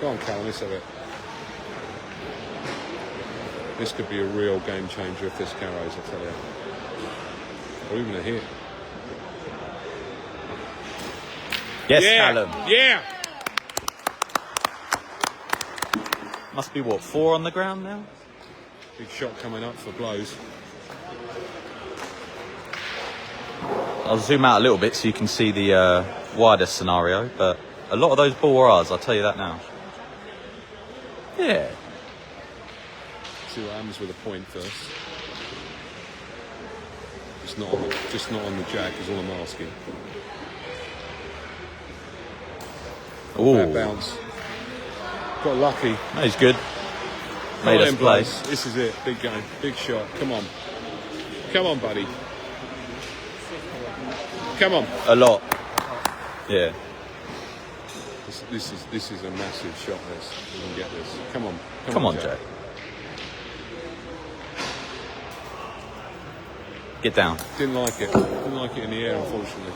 Go on, Callum, let's have it. This could be a real game changer if this carries, I tell you. Or even a hit. Yes, Callum. Yeah! Must be, what, 4 on the ground now? Big shot coming up for blows. I'll zoom out a little bit so you can see the wider scenario, but a lot of those ball are ours, I'll tell you that now. Yeah. See what happens with a point first. Just not on the jack is all I'm asking. Ooh. Bad bounce. Got lucky. No, he's good. Made us play. This is it. Big game. Big shot. Come on. Come on, buddy. Come on. A lot. Yeah. This is a massive shot. This. We can get this. Come on. Come on, Jack. Get down. Didn't like it. Didn't like it in the air, unfortunately.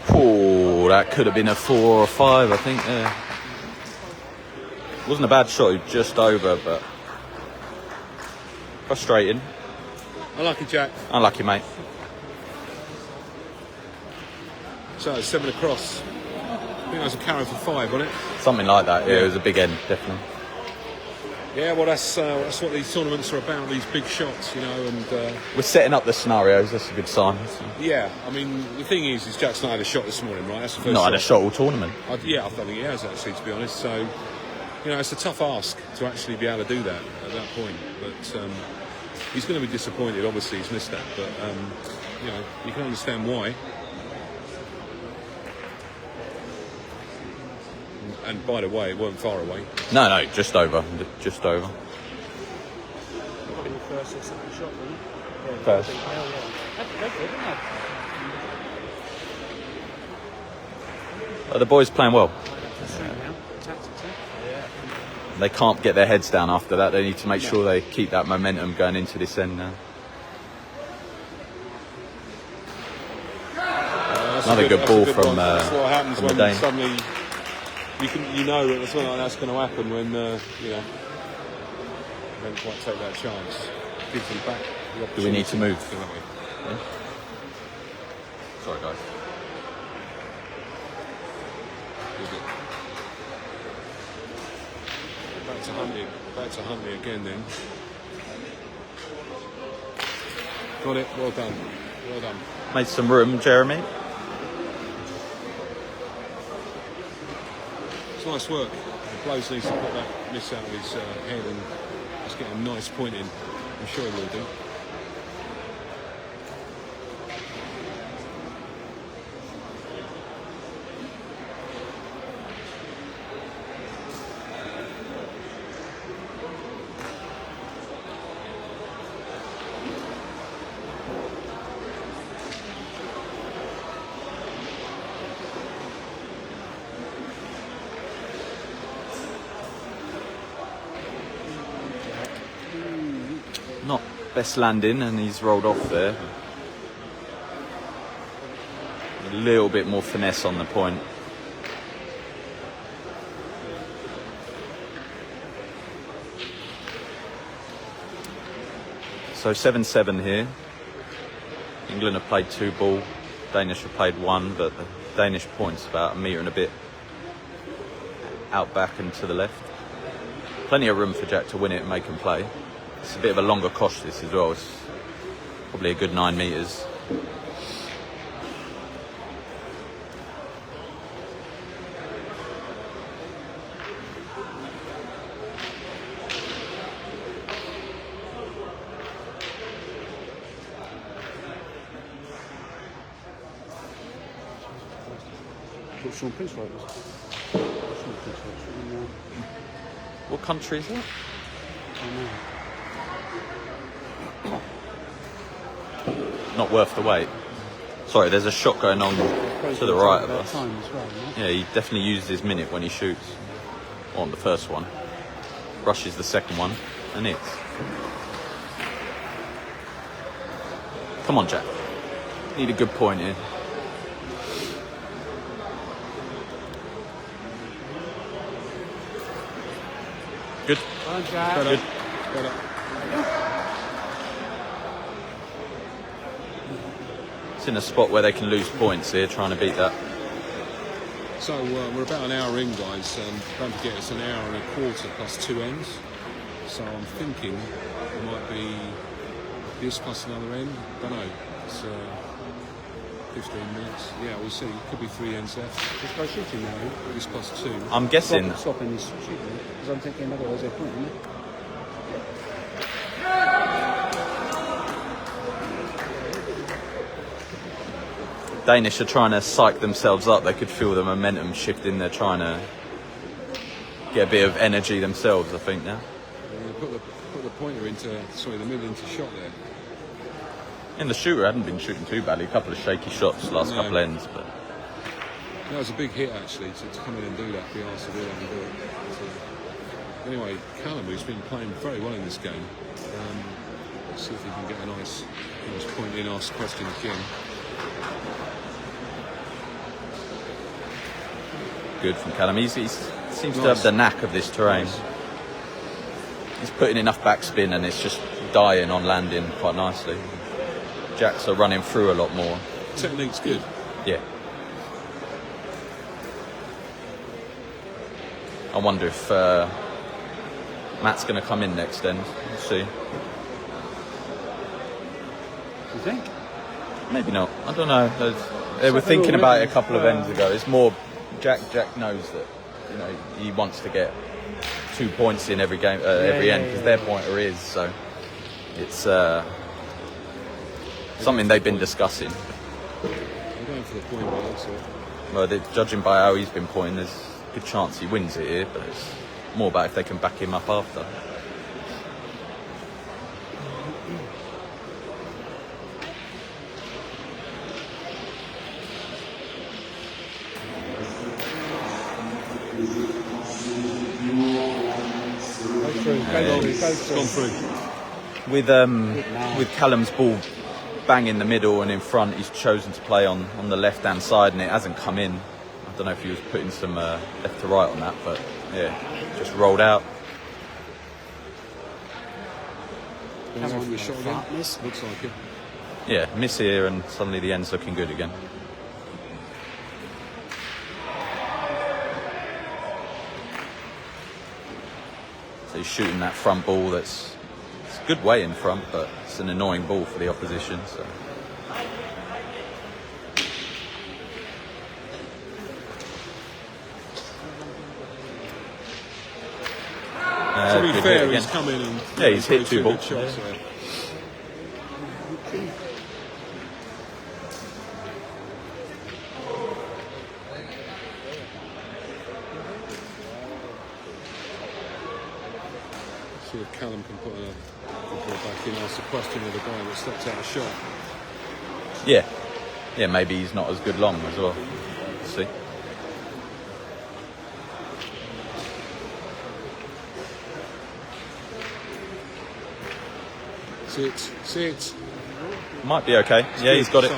Oh, that could have been a 4 or a 5, I think. Yeah. Wasn't a bad shot, it was just over, but frustrating. Unlucky, Jack. Unlucky, mate. So it's 7 across. I think that was a carry for 5, wasn't it? Something like that. Yeah, it was a big end, definitely. Yeah, well, that's what these tournaments are about. These big shots, you know, and we're setting up the scenarios. That's a good sign. So. Yeah, I mean, the thing is Jack's not had a shot this morning, right? That's the first. Not had a shot all tournament. I don't think he has actually, to be honest. So, you know, it's a tough ask to actually be able to do that at that point. But he's going to be disappointed. Obviously, he's missed that. But you know, you can understand why. And by the way, it weren't far away. No, just over. Just over. Probably the first or second shot, wasn't it? Yeah, First. hell yeah. That's good, isn't it? The boys playing well. That's the thing now. Tactics, eh? They can't get their heads down after that. They need to make sure they keep that momentum going into this end now. Another good ball from that's what happens from when the Dane. suddenly you know that something like that's going to happen when they don't quite take that chance. Gives them back the opportunity. Do we need to move? Don't we? Yeah. Sorry, guys. Back to Huntley again then. Got it. Well done. Well done. Made some room, Jeremy. It's nice work. Blows needs to put that miss out of his head and just get a nice point in. I'm sure he will do. Not best landing, and he's rolled off there. A little bit more finesse on the point. So 7-7 here. England have played 2 ball. Danish have played 1, but the Danish point's about a metre and a bit out back and to the left. Plenty of room for Jack to win it and make him play. It's a bit of a longer kosh this as well. It's probably a good 9 metres. What Sean Prince wrote was. Sean Prince wrote. What country is that? Not worth the wait. Sorry, there's a shot going on to the right of us. Time as well, Yeah, he definitely uses his minute when he shoots. On the first one. Rushes the second one and hits. Come on, Jack. Need a good point here. Good. Well, Jack. Better. Better. It's in a spot where they can lose points here, trying to beat that. So we're about an hour in, guys. Don't forget it's an hour and a quarter plus 2 ends. So I'm thinking it might be this plus another end. Don't know. It's 15 minutes. Yeah, we'll see. Could be 3 ends left. Just go shooting now. This plus 2. I'm guessing. Stopping this shooting. Because I'm thinking otherwise they're point, isn't it? Danish are trying to psych themselves up. They could feel the momentum shifting. They're trying to get a bit of energy themselves, I think, now. Put the pointer into, the middle into shot there. And the shooter hadn't been shooting too badly. A couple of shaky shots last couple ends, but That was a big hit, actually, to come in and do that, be asked to do that and do it. So, anyway, Callum, who's been playing very well in this game, let's see if he can get a nice point in, ask questions again. good from Callum. He seems to have the knack of this terrain. Nice. He's putting enough backspin and it's just dying on landing quite nicely. Jacks are running through a lot more. Technique's good. Yeah. I wonder if Matt's going to come in next end. We'll see. You think? Maybe not. I don't know. They were thinking about it a couple of ends ago. It's more Jack knows that he wants to get 2 points in every game, every end, because their pointer is. So it's something they've been discussing. I'm going for the point by the looks of it. Well, judging by how he's been pointing, good chance he wins it here, but it's more about if they can back him up after. It's gone through. With Callum's ball bang in the middle and in front, he's chosen to play on the left-hand side, and it hasn't come in. I don't know if he was putting some left to right on that, but yeah, just rolled out. Goes over the shot again. Miss. Looks like it. Yeah, miss here, and suddenly the end's looking good again. So he's shooting that front ball it's a good way in front, but it's an annoying ball for the opposition. So. To be good fair, hit he's again. come in and Yeah, he's hit two good balls. shots there. See if Callum can put a ball back in. Ask the question of the guy that stopped out a shot. Yeah, maybe he's not as good long as well. Let's see. Sit. Might be okay. Yeah, he's got it.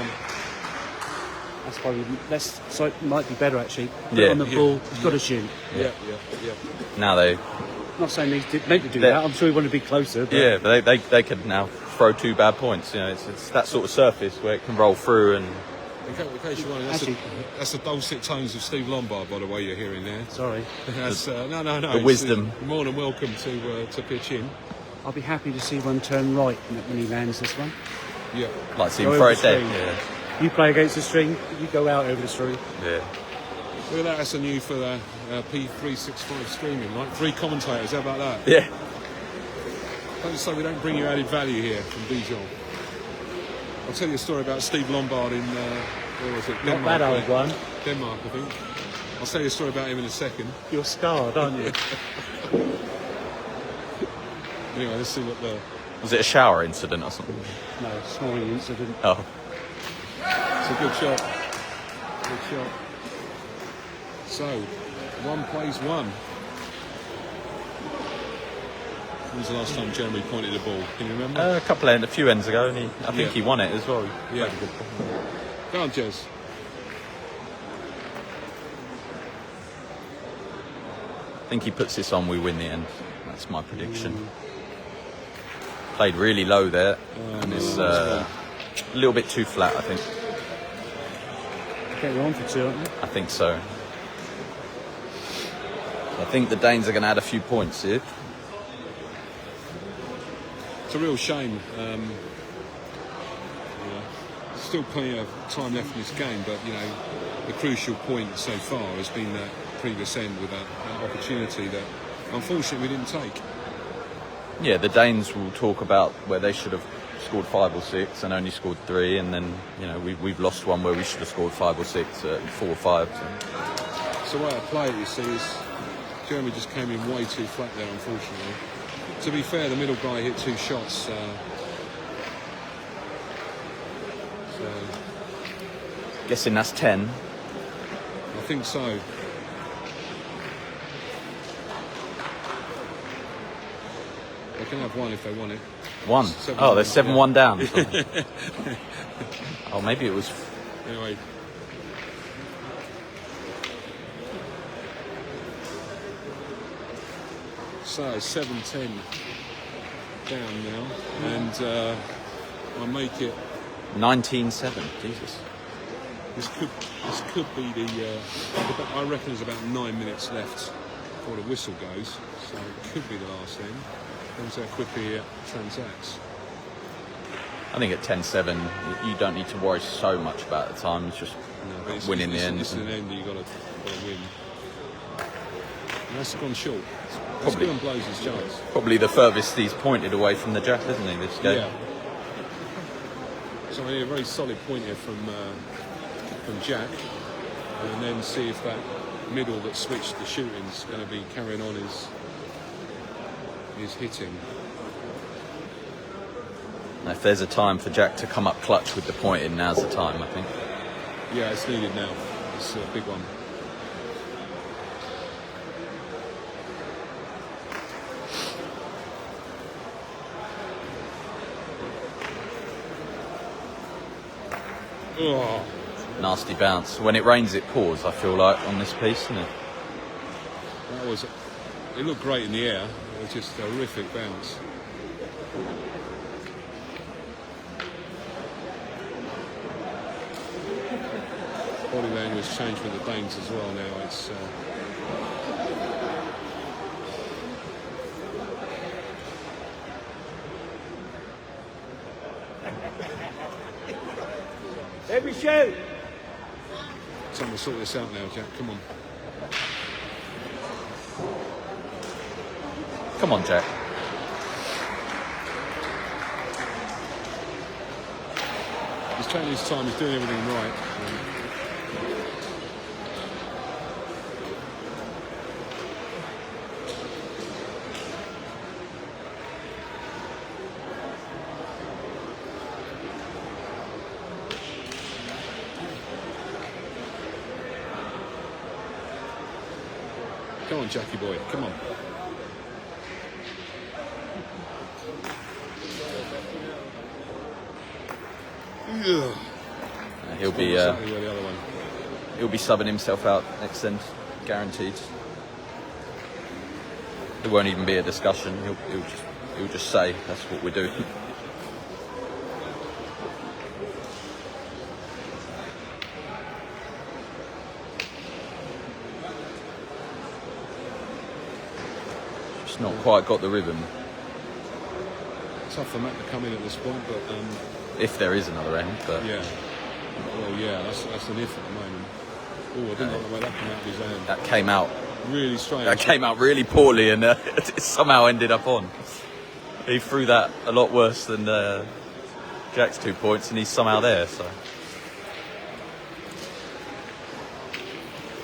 That's probably less. So it might be better actually. Put Yeah. it on the ball. He's got to shoot. Yeah. Now they, Not saying he's meant to do that. I'm sure he wanted to be closer. But yeah, but they can now throw two bad points. You know, it's that sort of surface where it can roll through and. In case you're wondering, that's the dulcet tones of Steve Lombard, by the way, you're hearing there. Sorry. That's, no. The wisdom. You're more than welcome to pitch in. I'll be happy to see one turn right when he lands this one. Yeah. Like see him Go throw over it the dead. string. Yeah. You play against the string. You go out over the string. Yeah. Look at that, that's a new for the P365 streaming, right? 3 commentators, how about that? Yeah. Don't say we don't bring you added value here from Dijon. I'll tell you a story about Steve Lombard in, where was it? Not Denmark. that old one. Denmark, I think. I'll tell you a story about him in a second. You're scarred, aren't you? Anyway, let's see what the... Was it a shower incident or something? No, snoring incident. Oh. It's a good shot. Good shot. So, 1 plays 1. When was the last time Jeremy pointed a ball? Can you remember? A few ends ago, and I think he won it as well. Yeah. Go on, Jez. I think he puts this on, we win the end. That's my prediction. Played really low there, and it's a little bit too flat, I think. Okay, we're on for 2, aren't we? I think so. I think the Danes are going to add a few points here. It's a real shame. Still plenty of time left in this game, but you know, the crucial point so far has been that previous end with that opportunity that unfortunately we didn't take. Yeah, the Danes will talk about where they should have scored 5 or 6 and only scored 3, and then you know we've lost one where we should have scored 5 or 6 4 or 5. So. It's the way I play it, you see, is Jeremy just came in way too flat there, unfortunately. To be fair, the middle guy hit 2 shots. So Guessing that's 10. I think so. They can have 1 if they want it. 1. 7-1, Oh, they're 7-1 yeah. down. Oh, maybe it was. Anyway. So 7-10 down now, and I make it. 19-7. Jesus. This could be the. I reckon there's about 9 minutes left before the whistle goes, so it could be the last end. Depends how quickly it transacts. I think at 10-7, you don't need to worry so much about the time. It's just winning the end. This is an end that you've got to win. And that's gone short. Probably That's blows his chance. Probably the furthest he's pointed away from the jack, isn't he, this game? Yeah. So I need a very solid point here from Jack, and then see if that middle that switched the shooting is going to be carrying on his hitting. If there's a time for Jack to come up clutch with the pointing, now's the time, I think. Yeah, it's needed now. It's a big one. Oh, Nasty bounce. When it rains, it pours, I feel like, on this piece, isn't it? that was. It looked great in the air. It was just a horrific bounce. Body language changed with the Danes as well now. It's Hey, Michel! time to sort this out now, Jack. Come on. Come on, Jack. He's taking his time. He's doing everything right. Come on, Jackie boy. Come on. Ugh. He'll be Exactly where the other one. he'll be subbing himself out next end, guaranteed. There won't even be a discussion. He'll just say that's what we're doing. Just not quite got the rhythm. Tough for Matt to come in at this point, but If there is another end, but yeah. Well, yeah, that's an if at the moment. Oh, I didn't like the way that came out of his hand. that came out. Really strange. That came out really poorly, and it somehow ended up on. He threw that a lot worse than Jack's 2 points, and he's somehow there. So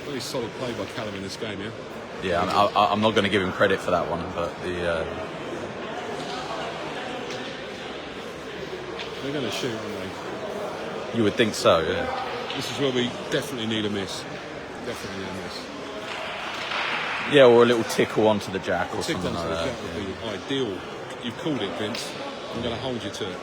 Very solid play by Callum in this game, yeah. yeah, I'm not going to give him credit for that one, but They're going to shoot, aren't they? you would think so. Yeah. This is where we definitely need a miss. Definitely need a miss. Yeah, or a little tickle onto the jack or Tick something onto like the that. jack would be ideal. You've called it, Vince. I'm going to hold you to it.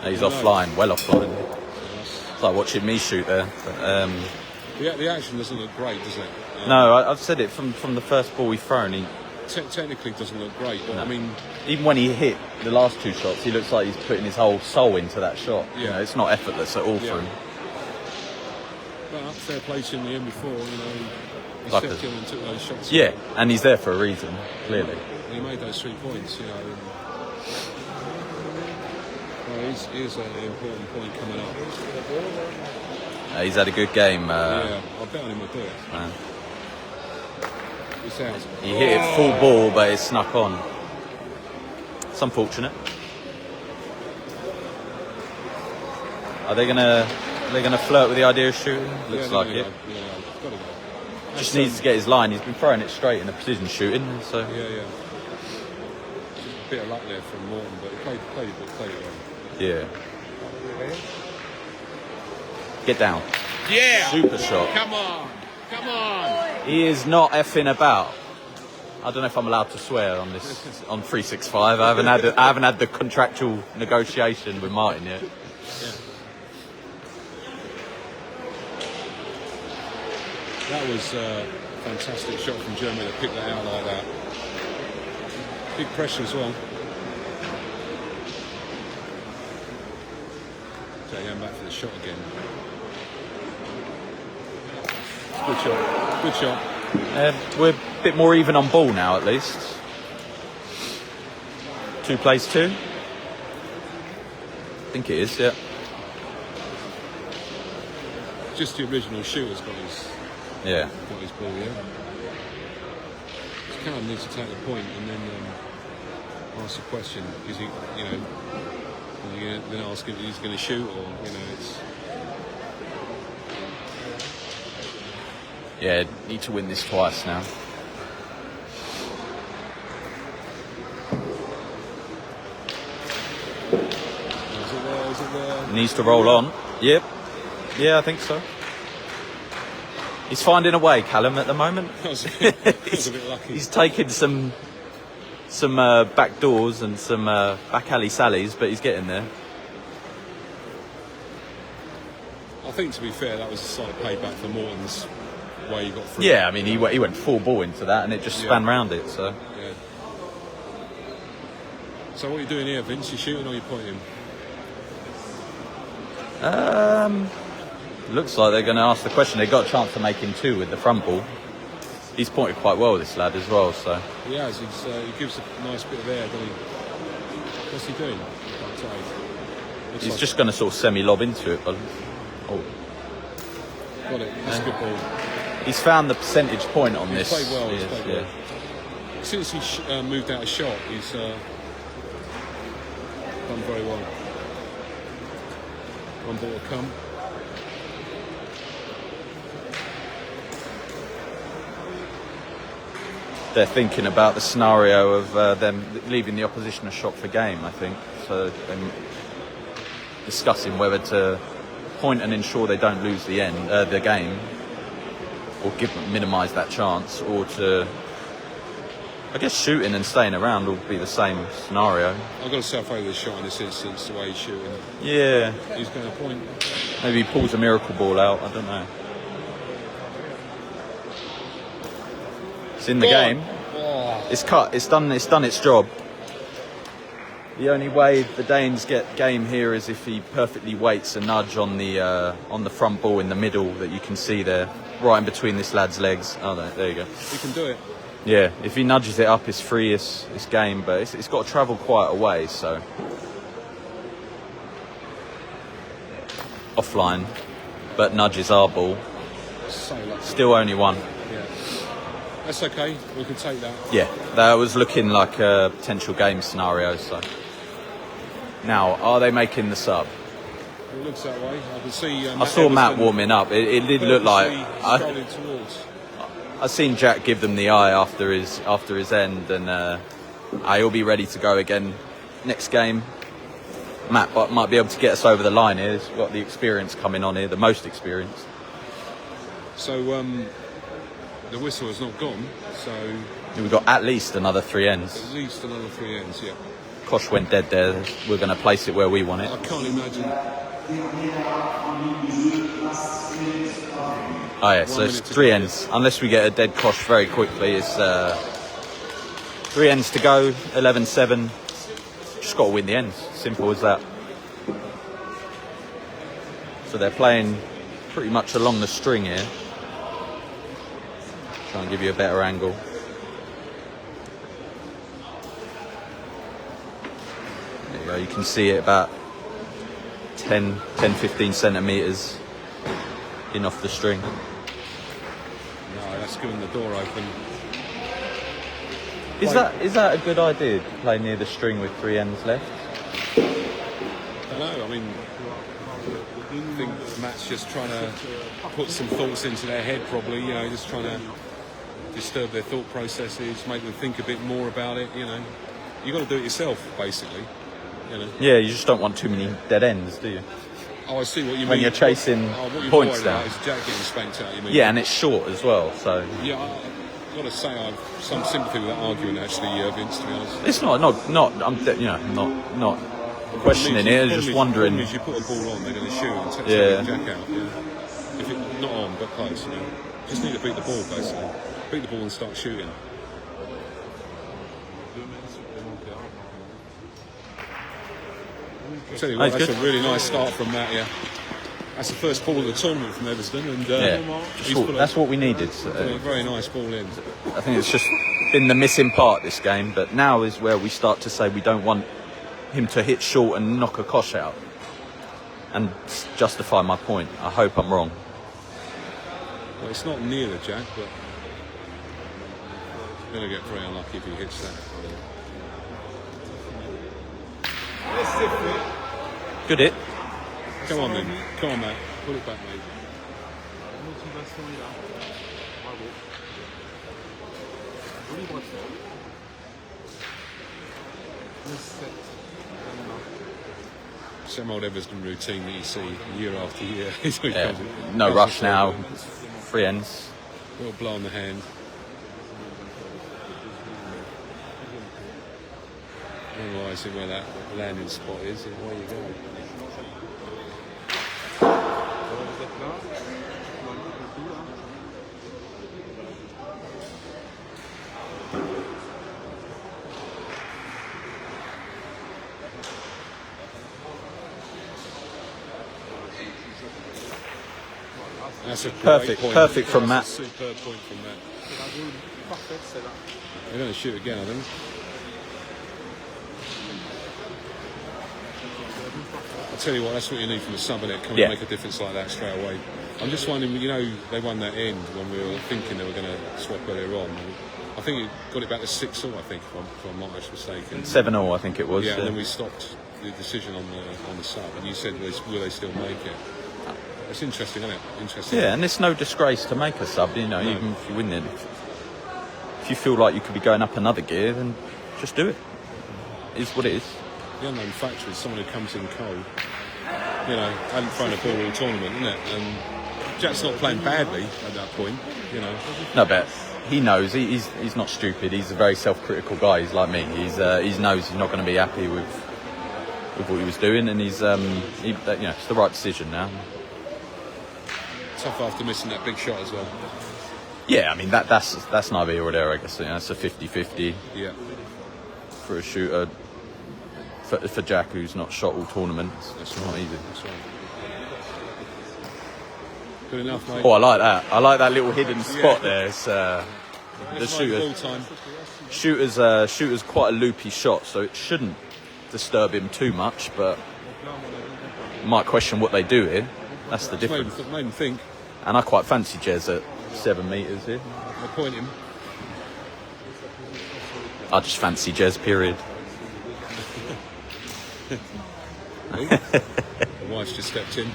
Yeah. He's I know. offline, well offline. That's- It's like watching me shoot there. But, The action doesn't look great, does it? no, I've said it from the first ball he's thrown. He, Technically doesn't look great, but No. I mean, even when he hit the last two shots, he looks like he's putting his whole soul into that shot. You Yeah. know, it's not effortless at all Yeah. for him. but fair play to him in the end before, you know, he Like stepped a- in and took those shots. Yeah, and he's there for a reason, clearly. And he made those 3 points, you know. Well, here's an important point coming up. He's had a good game. Yeah, I bet on him to do it. Man. It's out. He hit it full ball, but it snuck on. It's unfortunate. Are they gonna flirt with the idea of shooting? Looks Yeah, like no, it. Yeah, it's got to go. Just needs to get his line. He's been throwing it straight in a precision shooting. So Yeah. Just a bit of luck there from Morton, but he played it well. yeah. Get down. Yeah! Super shot. Come on! Come on! He is not effing about. I don't know if I'm allowed to swear on this on 365. I haven't had the contractual negotiation with Martin yet. That was a fantastic shot from Germany to pick that out like that. Big pressure as well. So going back for the shot again. Good shot. Good shot. We're a bit more even on ball now, at least. 2 plays 2. I think it is, yeah. Just the original shooter's got his Yeah. ball, yeah. It's kind of needs to take the point and then ask a question because you're going to ask if he's going to shoot or it's. Yeah, need to win this twice now. Is it there? Needs to roll on. Yep. Yeah, I think so. He's finding a way, Callum, at the moment. I was a bit lucky. He's taken some back doors and some back alley sallies, but he's getting there. I think, to be fair, that was a slight payback for Morton's way he got through. Yeah, I mean, he went full ball into that, and it just span round it. So. Yeah. So what are you doing here, Vince? You shooting or you pointing? Looks like they're going to ask the question. They got a chance to make him 2 with the front ball. He's pointed quite well, this lad, as well. So. He has. He gives a nice bit of air, doesn't he? What's he doing? Can't tell. He's just going to sort of semi-lob into it, but. Oh. Got it. That's a good ball. He's found the percentage point on this. He's played well. Yes, He's played well. Since he moved out a shot, he's done very well. One ball to come. They're thinking about the scenario of them leaving the opposition a shot for game, I think. So they're discussing whether to point and ensure they don't lose the game, or minimise that chance, or to, I guess, shooting and staying around will be the same scenario. I've got to say I favour this shot in this instance, the way he's shooting. Yeah. He's going to point. Maybe he pulls a miracle ball out, I don't know. It's in the game. Oh. It's cut. It's done its job. The only way the Danes get game here is if he perfectly weights a nudge on the front ball in the middle that you can see there, right in between this lad's legs. Oh, there you go. He can do it. Yeah, if he nudges it up, it's free, it's game, but it's got to travel quite a way, so. Offline, but nudges our ball. So lucky. Still only 1. Yeah. That's okay, we can take that. Yeah, that was looking like a potential game scenario, so. Now, are they making the sub? It looks that way. I can see. I saw Matt warming up. It did look like. Strolling towards. I've seen Jack give them the eye after his end, and he'll be ready to go again next game. Matt might be able to get us over the line here. He's got the experience coming on here, the most experience. So the whistle has not gone. So we've got at least another 3 ends. At least another 3 ends, yeah. Kosh went dead there. We're going to place it where we want it. I can't imagine. Oh yeah, so it's 3 ends. Unless we get a dead Kosh very quickly, it's 3 ends to go, 11-7. Just got to win the ends. Simple as that. So they're playing pretty much along the string here. Try and give you a better angle. There you go. You can see it about 10-15 centimetres in off the string. No, that's giving the door open. Is that a good idea to play near the string with 3 ends left? I don't know. I mean, I think Matt's just trying to put some thoughts into their head, probably. Just trying to disturb their thought processes, make them think a bit more about it. You got to do it yourself, basically. Yeah, you just don't want too many dead ends, do you? Oh, I see what you mean. When you're chasing what points worried about down. is Jack getting spanked out, you mean? Yeah, and it's short as well, so. Yeah, I've got to say I've some sympathy with that argument, actually, Vince, to be honest. It's not. I'm not questioning it. I'm just wondering. If you put a ball on, they're going to shoot and take Jack out. Yeah. If it's not on, but close, just need to beat the ball, basically. Beat the ball and start shooting. I'll tell you what, that's a really nice start from Matt, yeah. That's the first ball of the tournament from Everston, and that's what we needed. A very nice ball in. I think it's just been the missing part this game, but now is where we start to say we don't want him to hit short and knock a Kosh out, and justify my point. I hope I'm wrong. Well, it's not near the Jack, but Gonna get very unlucky if he hits that. Good hit. Come on then. Come on, Matt. Pull it back, mate. Motivation est là. Bravo. Joli bras de fer. 9-7. Same old Everton routine that you see year after year. Yeah. No rush now. Free ends. Little blow on the hand. Realising where that landing spot is and where you go. Vous êtes là. That's a great Perfect. point. Perfect from Matt. That's a superb point from Matt. C'est la zone parfaite, celle-là. They're going to shoot again, I think. I'll tell you what, that's what you need from a sub, innit? Come Yeah. and make a difference like that straight away. I'm just wondering, you know, they won that end when we were thinking they were going to swap earlier on. I think it got it back to 6-all, I think, if I'm not much mistaken. 7-all, I think it was. Yeah, and then we stopped the decision on the sub, and you said, will they still make it? It's interesting, isn't it? Interesting. Yeah, and it's no disgrace to make a sub, you know, No. even if you win it. If you feel like you could be going up another gear, then just do it. It's what it is. The unknown factor is someone who comes in cold. You know, hadn't thrown a ball all tournament, isn't it? And Jack's not playing badly at that point, you know. No, but he knows. He's not stupid. He's a very self-critical guy. He's like me. He knows he's not going to be happy with what he was doing, and he's you know, it's the right decision now. Tough after missing that big shot as well. Yeah, I mean that's neither here or there. I guess you know, it's a 50-50 Yeah. for a shooter. For Jack, who's not shot all tournaments, That's it's right. not easy. That's right. Good enough, mate. Oh, I like that. I like that little hidden spot Yeah. there. It's the Let's shooter. ball time. Shooter's quite a loopy shot, so it shouldn't disturb him too much. But you might question what they do here. That's the difference. Made him think. And I quite fancy Jez at 7 metres here. I'll point him. I just fancy Jez. Period. Oh, the wife's just stepped in.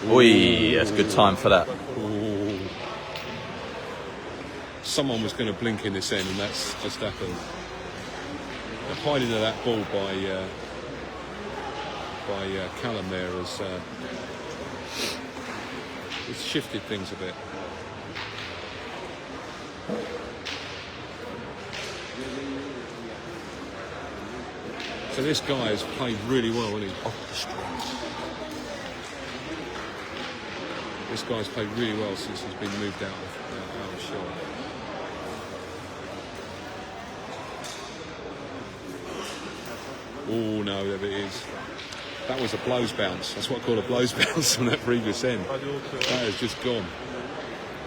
Oi, that's a good time for that. Ooh. Someone was going to blink in this end, and that's just happened. The hiding of that ball by Callum there has it's shifted things a bit. So this guy has played really well, hasn't he? This guy's played really well since he's been moved out of shot. Oh no, there it is. That was a blows bounce. That's what I call a blows bounce on that previous end. That has just gone.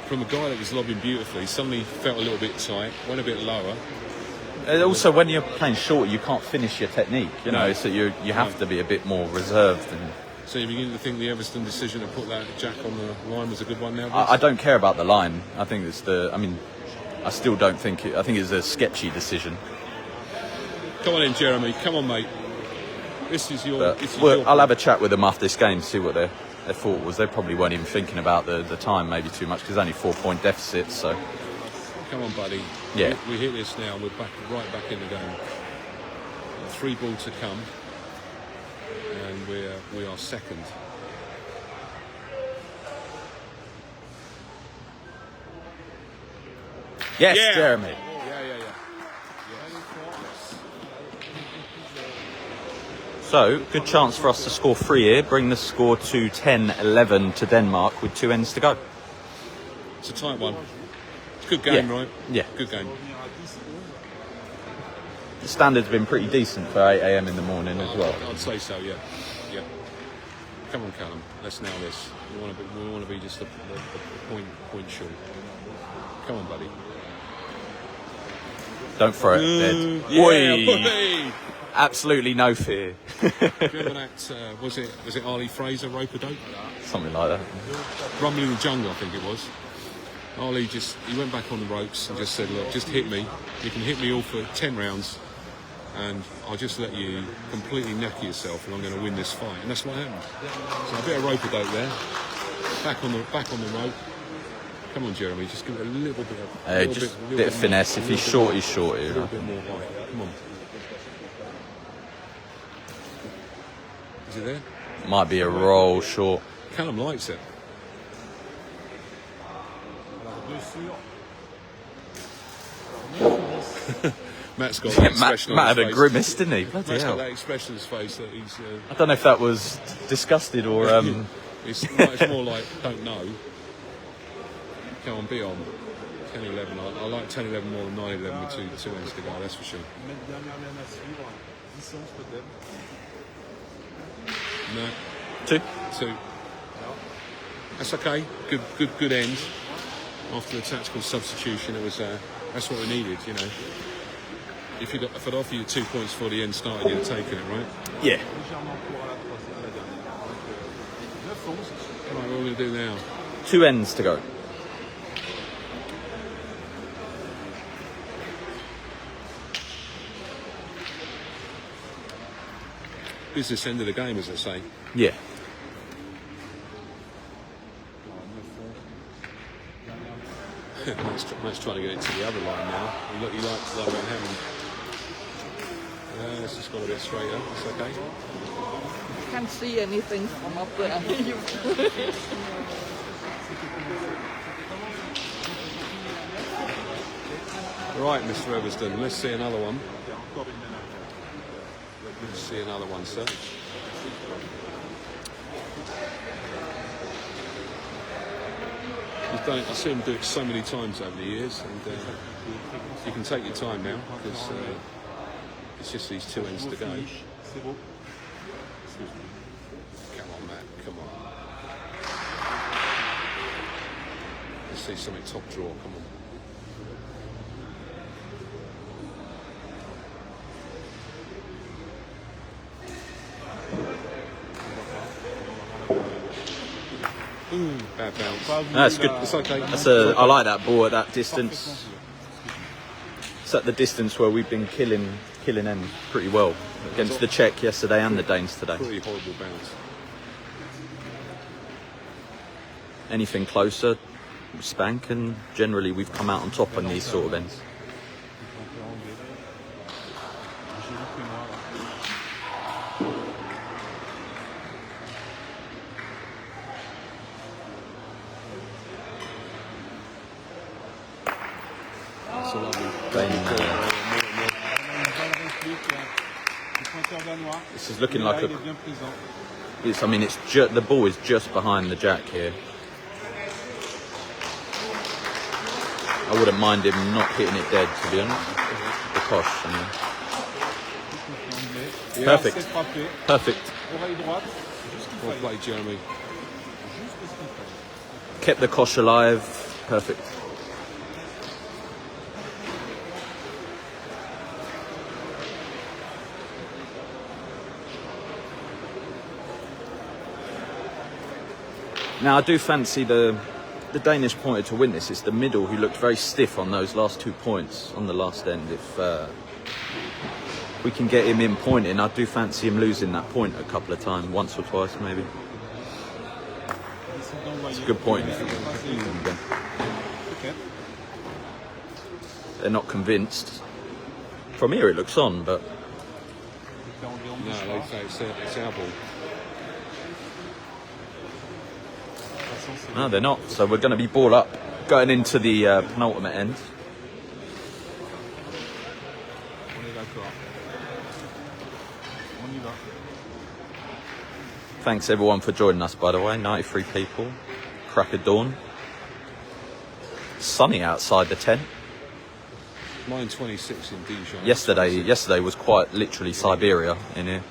From a guy that was lobbing beautifully, suddenly felt a little bit tight, went a bit lower. Also, when you're playing short, you can't finish your technique. You know, No. so you have to be a bit more reserved. And So you're beginning to think the Everton decision to put that Jack on the line was a good one now? I don't care about the line. I think it's I still don't think it. I think it's a sketchy decision. Come on in, Jeremy. Come on, mate. This is your... But This is well, your I'll have a chat with them after this game, see what their thought was. They probably weren't even thinking about the time maybe too much because only 4-point deficit. So Come on, buddy. Yeah. We hit this now. We're right back in the game. 3 ball to come. And we are second. yes, Yeah. Jeremy. Yeah. So good chance for us to score 3 here, bring the score to 10-11 to Denmark with 2 ends to go. It's a tight one. It's a good game, Yeah. right? Yeah. Good game. The standards have been pretty decent for 8 a.m. in the morning as well. I'd say so, yeah. Come on, Callum. Let's nail this. We want to be just a point short. Come on, buddy. Don't throw it dead. Yeah, Oi. buddy. Absolutely no fear. Do you remember that? Was it Arlie Fraser rope-a-dope? Something like that. Rumbling in the Jungle, I think it was. Arlie he went back on the ropes and just said, look, just hit me. You can hit me all for 10 rounds and I'll just let you completely knacker yourself and I'm going to win this fight. And that's what happened. So a bit of rope-a-dope there. Back on the rope. Come on, Jeremy, just give it a little bit of... Just a bit of finesse. If he's short, he's short. A little bit more height. Come on. Is it there? Might be a roll short. Callum likes it. Matt's got that expression Matt on his had a face. grimace, didn't he? Bloody Matt's hell. got that expression on his face that he's... I don't know if that was disgusted or... it's more like, don't know. Come on, be on. 10-11. I like 10-11 more than 9-11 with two ends to go, that's for sure. No. Two. That's okay. Good end. After the tactical substitution, it was that's what we needed, you know. If I'd offer you 2 points for the end started, you'd have taken it, right? Yeah. Right, what are we going to do now? 2 ends to go. Business end of the game, as I say. Yeah. Matt's trying to get it to the other line now. He likes what happened. It's just got a bit straighter. It's okay. Can't see anything from up there. Right, Mr. Everston, let's see another one. Let's see another one, sir. He's done it. I've seen him do it so many times over the years, and you can take your time now because it's just these 2 ends to go. Come on, Matt. Come on. Let's see something top draw. Come on. Bad bounce. That's good. It's okay. I like that ball at that distance. It's at the distance where we've been killing them pretty well against the Czech yesterday and the Danes today. Pretty horrible bounce. Anything closer, spank, and generally we've come out on top on these sort of ends. That's a lovely. This is looking like a... I mean, the ball is just behind the jack here. I wouldn't mind him not hitting it dead, to be honest. The Kosh, I mean. Perfect. Perfect. Well played, Jeremy. Kept the Kosh alive. Perfect. Now I do fancy the Danish pointer to win this. It's the middle who looked very stiff on those last 2 points on the last end. If we can get him in pointing, I do fancy him losing that point a couple of times, once or twice maybe. It's a good point. They're not convinced. From here it looks on, but... No, they say it's our ball. No, they're not. So we're going to be ball up going into the penultimate end. Thanks everyone for joining us, by the way. 93 people. Crack of dawn. Sunny outside the tent. -26 in Dijon. Yesterday was quite literally Siberia in here.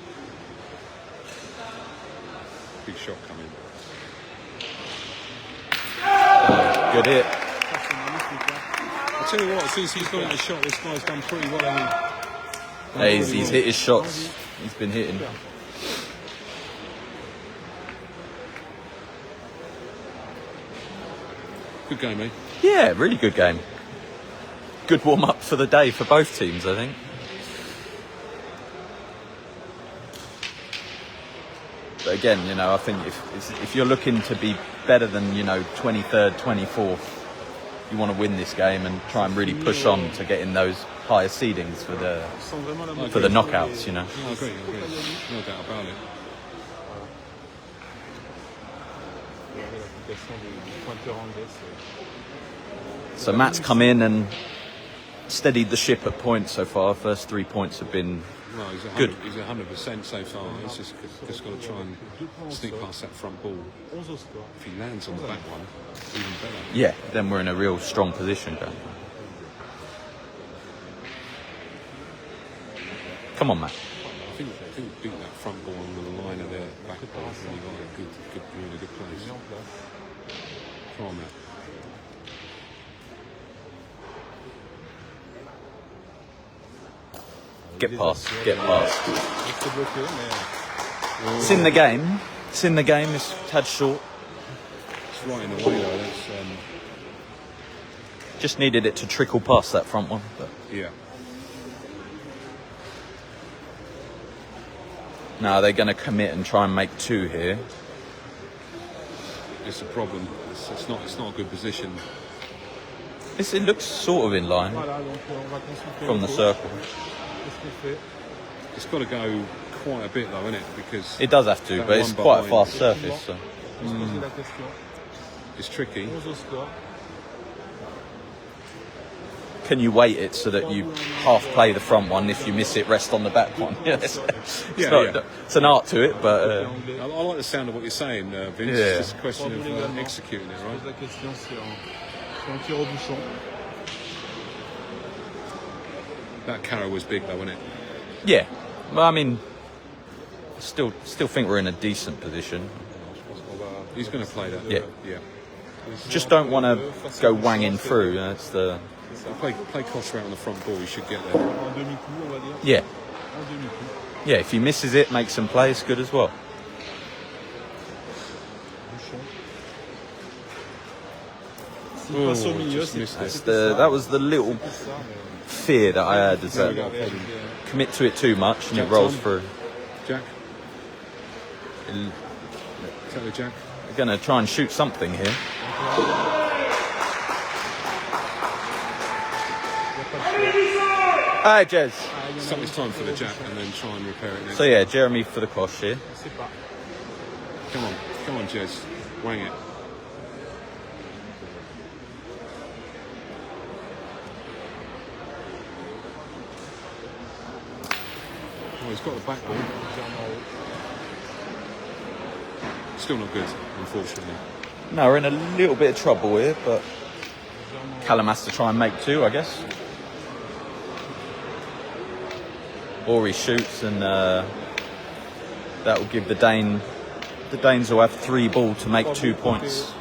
Big shot coming. Good hit. I tell you what, since he's got in the shot, this guy's done pretty well. Hey, he's hit his shots. He's been hitting. Good game, eh? Yeah, really good game. Good warm up for the day for both teams, I think. But again, you know, I think if you're looking to be better than, you know, 23rd, 24th, you want to win this game and try and really push on to get in those higher seedings for the knockouts, you know. I agree. No doubt about it. So Matt's come in and steadied the ship at points so far. First 3 points have been Well, he's good. He's 100% so far. He's just got to try and sneak past that front ball. If he lands on the back one, even better. Yeah, then we're in a real strong position. Come on, Matt. I think beat that front ball on the line of their back ball. Really got a really good place. Come on, Matt. Get past. It's in the game. It's a tad short. It's right in the way though. That's Just needed it to trickle past that front one. But yeah. now they're going to commit and try and make 2 here. It's a problem. It's not a good position. It looks sort of in line from the circle. It's got to go quite a bit though, isn't it? Because It does have to, that but it's one quite a behind- fast surface. So. It's tricky. Can you weight it so that you half play the front one? If you miss it, rest on the back one. It's an art to it, but I like the sound of what you're saying, Vince. Yeah. It's just a question of executing it, right? That carrow was big though, wasn't it? yeah. Well, I mean, still think we're in a decent position. He's going to play that. Yeah. Yeah. Just don't want to go wanging through. That's the Play Costa out on the front ball. He should get there. yeah. Yeah, if he misses it, makes some play, it's good as well. Just missed it. That was the little fear that I had, is that commit to it too much and it rolls through. Jack. Tell Jack. We're going to try and shoot something here. Hi, Jez. It's time for the Jack and then try and repair it next. So yeah, Jeremy for the cross here. Come on, Jez. Wang it. Oh, he's got the back ball. Still not good, unfortunately. No, we're in a little bit of trouble here, but Callum has to try and make 2, I guess. Or he shoots and that will give the Danes will have 3 ball to make 2 points.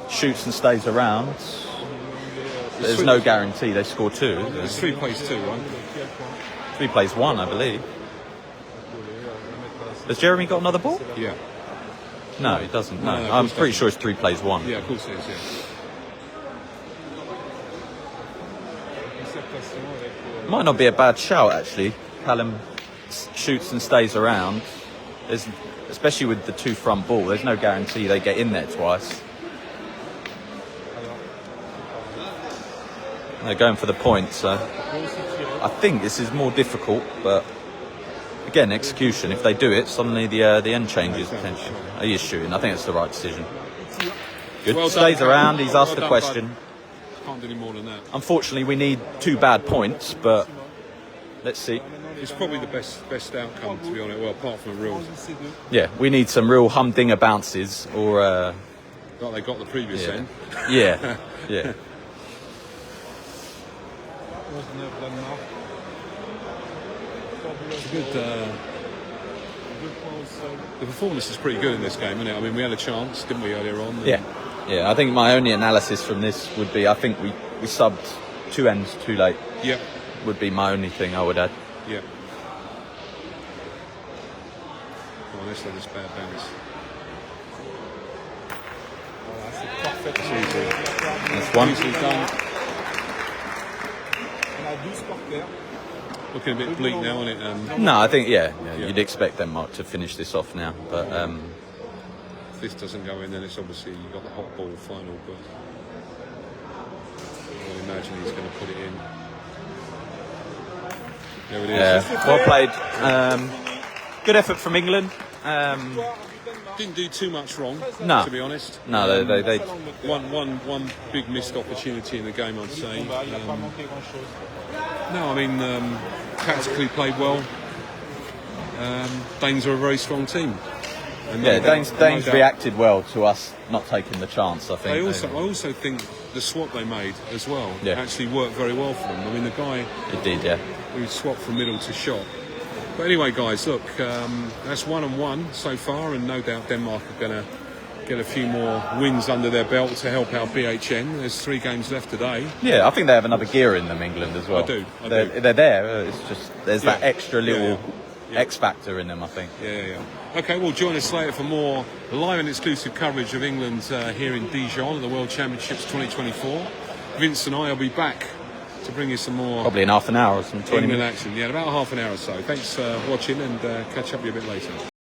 Shoots and stays around. There's no guarantee they score 2. It's 3 plays 2, right? 3 plays 1, I believe. Has Jeremy got another ball? Yeah. No, he doesn't. No, of I'm course pretty doesn't. sure it's 3 plays 1. Yeah, of course it is, yeah. Might not be a bad shout, actually. Callum shoots and stays around. Especially with the 2 front ball, there's no guarantee they get in there twice. They're going for the point, so I think this is more difficult, but again, execution. If they do it, suddenly the end changes potentially. He is shooting. I think it's the right decision. Good. Well done, Stays Callum. around. He's asked Well the done, question. Can't do any more than that. Unfortunately, we need 2 bad points, but let's see. It's probably the best outcome, to be honest. Well, apart from the rules, Yeah, we need some real humdinger bounces, or like they got the previous end. yeah, yeah. It's a good. The performance is pretty good in this game, isn't it? I mean, we had a chance, didn't we, earlier on? Yeah, I think my only analysis from this would be I think we subbed 2 ends too late Yeah, would be my only thing I would add. yeah. Oh, let's let this bad bounce. It's easy. That's one. Easily done. Looking a bit bleak now, isn't it? No, I think you'd expect Denmark to finish this off now, but If this doesn't go in, then it's obviously you've got the hot ball final, but I would imagine he's going to put it in. There it is. yeah, well played. Good effort from England. Didn't do too much wrong, No. to be honest. No, they One big missed opportunity in the game, I'd say. No, I mean, tactically played well. Danes are a very strong team. And Danes no doubt- reacted well to us not taking the chance. I think. I also think the swap they made as well Yeah. actually worked very well for them. I mean, the guy It did, yeah. who swapped from middle to shot. But anyway, guys, look, that's 1-1 so far, and no doubt Denmark are going to get a few more wins under their belt to help out BHN. There's 3 games left today. Yeah, I think they have another gear in them, England, as well. I do. They're there. It's just there's that Yeah. extra little Yeah. X factor in them, I think. Yeah. Okay, well, join us later for more live and exclusive coverage of England here in Dijon at the World Championships 2024. Vince and I will be back to bring you some more Probably in half an hour or some 20 England minutes. action. Yeah, in about half an hour or so. Thanks for watching, and catch up with you a bit later.